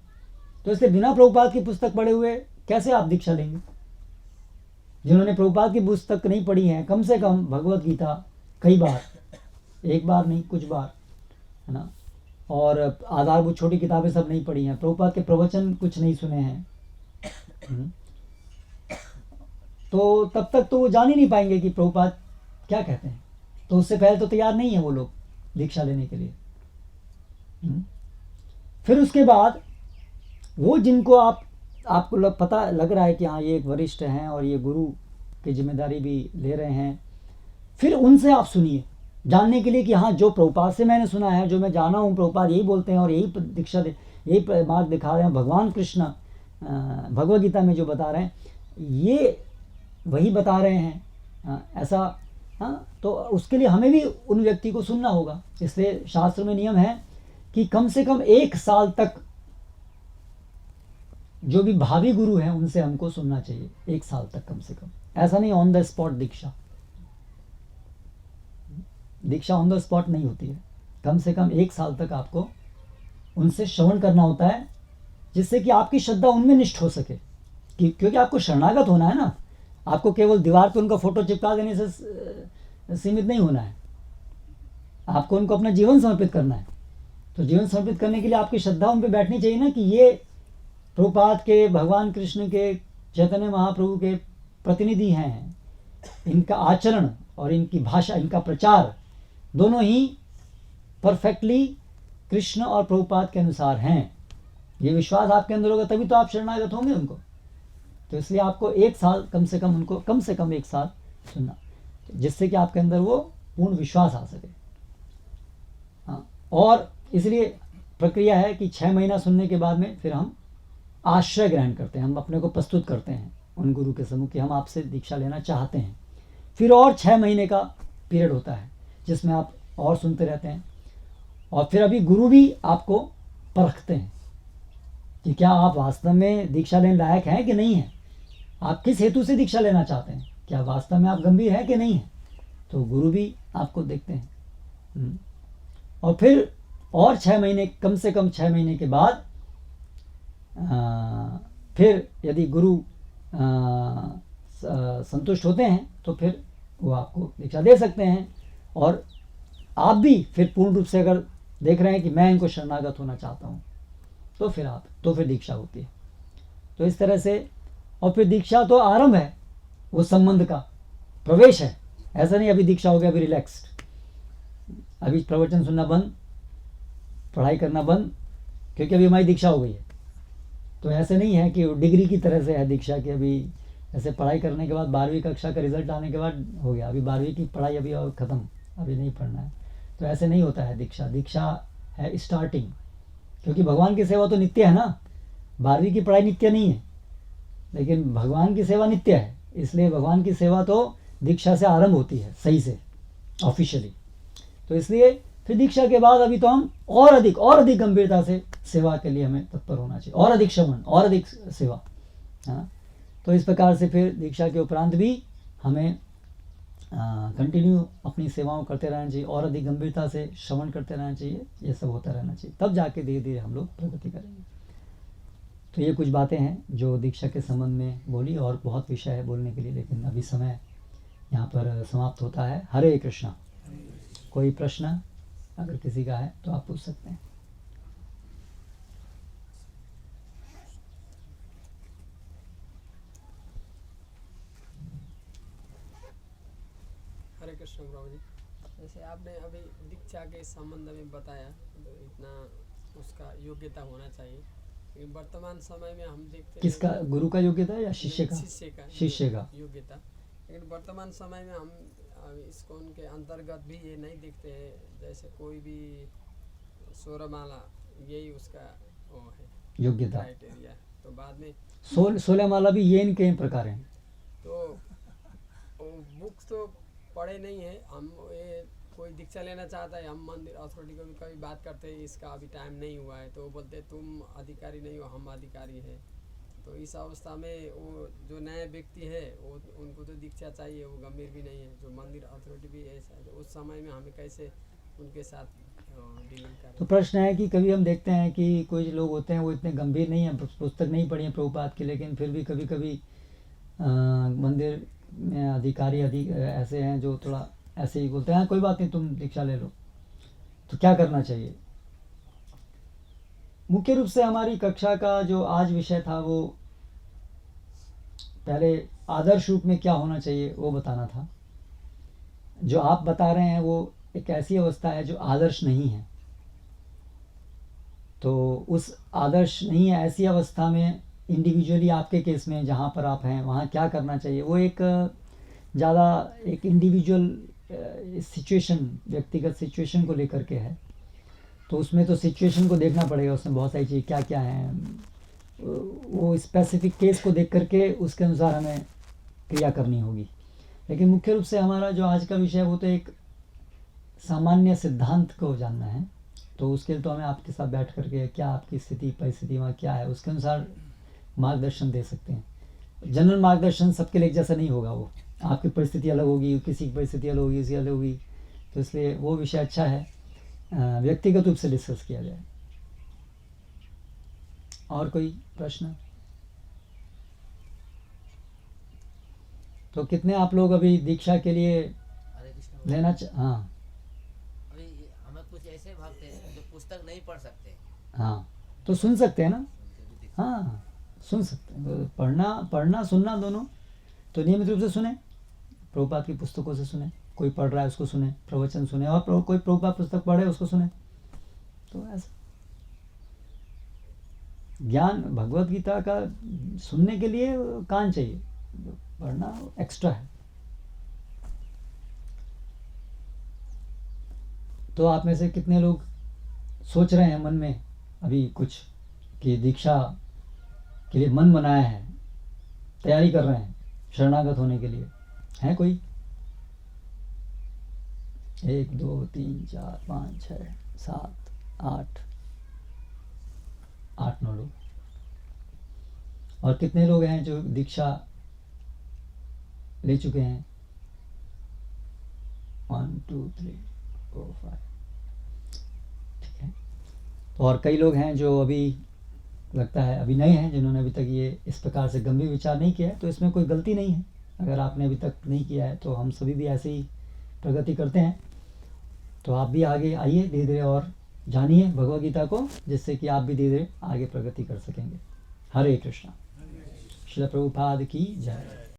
तो इसलिए बिना प्रभुपाद की पुस्तक पढ़े हुए कैसे आप दीक्षा लेंगे। जिन्होंने प्रभुपाद की पुस्तक नहीं पढ़ी है, कम से कम भगवत गीता कई बार, एक बार नहीं कुछ बार, है ना, और आधारभूत छोटी किताबें सब नहीं पढ़ी हैं, प्रभुपाद के प्रवचन कुछ नहीं सुने हैं, तो तब तक तो वो जान ही नहीं पाएंगे कि प्रभुपाद क्या कहते हैं। तो उससे पहले तो तैयार नहीं है वो लोग दीक्षा लेने के लिए। फिर उसके बाद वो जिनको आपको पता लग रहा है कि हाँ ये एक वरिष्ठ हैं और ये गुरु की जिम्मेदारी भी ले रहे हैं, फिर उनसे आप सुनिए जानने के लिए कि हाँ जो प्रभुपाद से मैंने सुना है, जो मैं जाना हूँ प्रभुपाद यही बोलते हैं और यही दीक्षा यही मार्ग दिखा रहे हैं, भगवान कृष्ण भगवद गीता में जो बता रहे हैं ये वही बता रहे हैं, ऐसा। हाँ, तो उसके लिए हमें भी उन व्यक्ति को सुनना होगा। इसलिए शास्त्र में नियम है कि कम से कम 1 साल तक जो भी भावी गुरु हैं उनसे हमको सुनना चाहिए, 1 साल तक कम से कम। ऐसा नहीं on the spot Diksha on the spot नहीं होती है। कम से कम 1 साल तक आपको उनसे श्रवण करना होता है, जिससे कि आपकी श्रद्धा उनमें निष्ठ हो सके। क्योंकि आपको शरणागत होना है ना, आपको केवल दीवार पे उनका फोटो चिपका देने से सीमित नहीं होना है, आपको उनको अपना जीवन समर्पित करना है। तो जीवन समर्पित करने के लिए आपकी श्रद्धा उन पर बैठनी चाहिए ना, कि ये प्रभुपाद के, भगवान कृष्ण के, चैतन्य महाप्रभु के प्रतिनिधि हैं। इनका आचरण और इनकी भाषा, इनका प्रचार दोनों ही परफेक्टली कृष्ण और प्रभुपाद के अनुसार हैं। ये विश्वास आपके अंदर होगा तभी तो आप शरणागत होंगे उनको। तो इसलिए आपको 1 साल कम से कम उनको, कम से कम 1 साल सुनना, जिससे कि आपके अंदर वो पूर्ण विश्वास आ सके। हाँ, और इसलिए प्रक्रिया है कि 6 महीना सुनने के बाद में फिर हम आश्रय ग्रहण करते हैं, हम अपने को प्रस्तुत करते हैं उन गुरु के सम्मुख कि हम आपसे दीक्षा लेना चाहते हैं। फिर और 6 महीने का पीरियड होता है जिसमें आप और सुनते रहते हैं, और फिर अभी गुरु भी आपको परखते हैं कि क्या आप वास्तव में दीक्षा लेने लायक हैं कि नहीं हैं, आप किस हेतु से दीक्षा लेना चाहते हैं, क्या वास्तव में आप गंभीर हैं कि नहीं हैं। तो गुरु भी आपको देखते हैं। और फिर और 6 महीने, कम से कम 6 महीने के बाद फिर यदि गुरु संतुष्ट होते हैं तो फिर वो आपको दीक्षा दे सकते हैं। और आप भी फिर पूर्ण रूप से अगर देख रहे हैं कि मैं इनको शरणागत होना चाहता हूँ, तो फिर दीक्षा होती है। तो इस तरह से, और फिर दीक्षा तो आरंभ है, वो संबंध का प्रवेश है। ऐसा नहीं अभी दीक्षा हो गया अभी रिलैक्स्ड, अभी प्रवचन सुनना बंद, पढ़ाई करना बंद, क्योंकि अभी हमारी दीक्षा हो गई है। तो ऐसे नहीं है कि डिग्री की तरह से है दीक्षा की, अभी ऐसे पढ़ाई करने के बाद 12वीं कक्षा का रिजल्ट आने के बाद हो गया, अभी 12वीं की पढ़ाई अभी और ख़त्म, अभी नहीं पढ़ना है। तो ऐसे नहीं होता है दीक्षा। दीक्षा है स्टार्टिंग, क्योंकि भगवान की सेवा तो नित्य है ना। 12वीं की पढ़ाई नित्य नहीं है, लेकिन भगवान की सेवा नित्य है, इसलिए भगवान की सेवा तो दीक्षा से आरंभ होती है सही से, ऑफिशियली। तो इसलिए फिर दीक्षा के बाद अभी तो हम और अधिक गंभीरता से सेवा के लिए हमें तत्पर होना चाहिए, और अधिक श्रवण, और अधिक सेवा, है ना। तो इस प्रकार से फिर दीक्षा के उपरांत भी हमें कंटिन्यू अपनी सेवाओं करते रहना चाहिए, और अधिक गंभीरता से श्रवण करते रहना चाहिए, ये सब होता रहना चाहिए, तब जाके धीरे धीरे हम लोग प्रगति करेंगे। तो ये कुछ बातें हैं जो दीक्षा के संबंध में बोली, और बहुत विषय है बोलने के लिए, लेकिन अभी समय यहाँ पर समाप्त होता है। हरे कृष्णा। कोई प्रश्न अगर किसी का है तो आप पूछ सकते हैं। हरे कृष्ण प्रभु जी। जैसे आपने अभी दीक्षा के संबंध में बताया, तो इतना उसका योग्यता होना चाहिए, लेकिन वर्तमान समय में हम देखते हैं किसका, गुरु का योग्यता या शिष्य का? शिष्य का योग्यता। लेकिन वर्तमान समय में हम इस्कॉन के अंतर्गत भी ये नहीं देखते हैं, जैसे कोई भी सोलहमाला, यही उसका वो है योग्यता, क्राइटेरिया। तो बाद में 16 माला भी ये इनके प्रकार हैं। तो बुक्स तो पढ़े नहीं है हम, ये कोई दीक्षा लेना चाहता है, हम मंदिर अथॉरिटी को भी कभी बात करते हैं, इसका अभी टाइम नहीं हुआ है, तो वो बोलते हैं तुम अधिकारी नहीं हो, हम अधिकारी हैं। तो इस अवस्था में वो जो नए व्यक्ति है वो उनको तो दीक्षा चाहिए, वो गंभीर भी नहीं है, जो मंदिर अथॉरिटी भी ऐसा है, तो उस समय में हमें कैसे उनके साथ डीलिंग करें। तो प्रश्न है कि कभी हम देखते हैं कि कुछ लोग होते हैं वो इतने गंभीर नहीं हैं, पुस्तक नहीं पढ़ी है प्रभुपाद की, लेकिन फिर भी कभी कभी मंदिर में अधिकारी ऐसे हैं जो थोड़ा ऐसे ही बोलते हैं कोई बात नहीं तुम दीक्षा ले लो। तो क्या करना चाहिए? मुख्य रूप से हमारी कक्षा का जो आज विषय था वो पहले आदर्श रूप में क्या होना चाहिए वो बताना था। जो आप बता रहे हैं वो एक ऐसी अवस्था है जो आदर्श नहीं है, तो उस आदर्श नहीं है ऐसी अवस्था में इंडिविजुअली आपके केस में जहाँ पर आप हैं वहाँ क्या करना चाहिए, वो एक ज़्यादा एक इंडिविजुअल सिचुएशन, व्यक्तिगत सिचुएशन को लेकर के है। तो उसमें तो सिचुएशन को देखना पड़ेगा, उसमें बहुत सारी चीज़ क्या क्या हैं, वो स्पेसिफिक केस को देख करके उसके अनुसार हमें क्रिया करनी होगी। लेकिन मुख्य रूप से हमारा जो आज का विषय है वो तो एक सामान्य सिद्धांत को जानना है। तो उसके लिए तो हमें आपके साथ बैठ करके क्या आपकी स्थिति परिस्थिति वहाँ क्या है उसके अनुसार मार्गदर्शन दे सकते हैं। जनरल मार्गदर्शन सबके लिए जैसा नहीं होगा, वो आपकी परिस्थिति अलग होगी, किसी की परिस्थिति अलग होगी, किसी अलग होगी। तो इसलिए वो विषय अच्छा है व्यक्तिगत रूप से डिस्कस किया जाए। और कोई प्रश्न? तो कितने आप लोग अभी दीक्षा के लिए लेना हाँ अभी हमें कुछ ऐसे भक्त हैं जो पुस्तक नहीं पढ़ सकते। हाँ तो सुन सकते हैं ना, हाँ सुन सकते हैं, तो पढ़ना सुनना दोनों। तो नियमित रूप से सुने, प्रभुपाद की पुस्तकों से सुने, कोई पढ़ रहा है उसको सुने, प्रवचन सुने, और कोई प्रभुपाद पुस्तक पढ़े उसको सुने। तो ऐसा ज्ञान भगवत गीता का सुनने के लिए कान चाहिए, पढ़ना एक्स्ट्रा है। तो आप में से कितने लोग सोच रहे हैं मन में अभी कुछ कि दीक्षा के लिए मन बनाया है, तैयारी कर रहे हैं शरणागत होने के लिए? है कोई? 1 2 3 4 5 6 7 8 9 लोग। और कितने लोग हैं जो दीक्षा ले चुके हैं? 1 2 3 4 5। ठीक है। तो और कई लोग हैं जो अभी लगता है अभी नए हैं, जिन्होंने अभी तक ये इस प्रकार से गंभीर विचार नहीं किया है। तो इसमें कोई गलती नहीं है, अगर आपने अभी तक नहीं किया है तो हम सभी भी ऐसे ही प्रगति करते हैं। तो आप भी आगे आइए धीरे धीरे और जानिए भगवद गीता को, जिससे कि आप भी धीरे धीरे आगे प्रगति कर सकेंगे। हरे कृष्णा। श्रील प्रभुपाद की जय।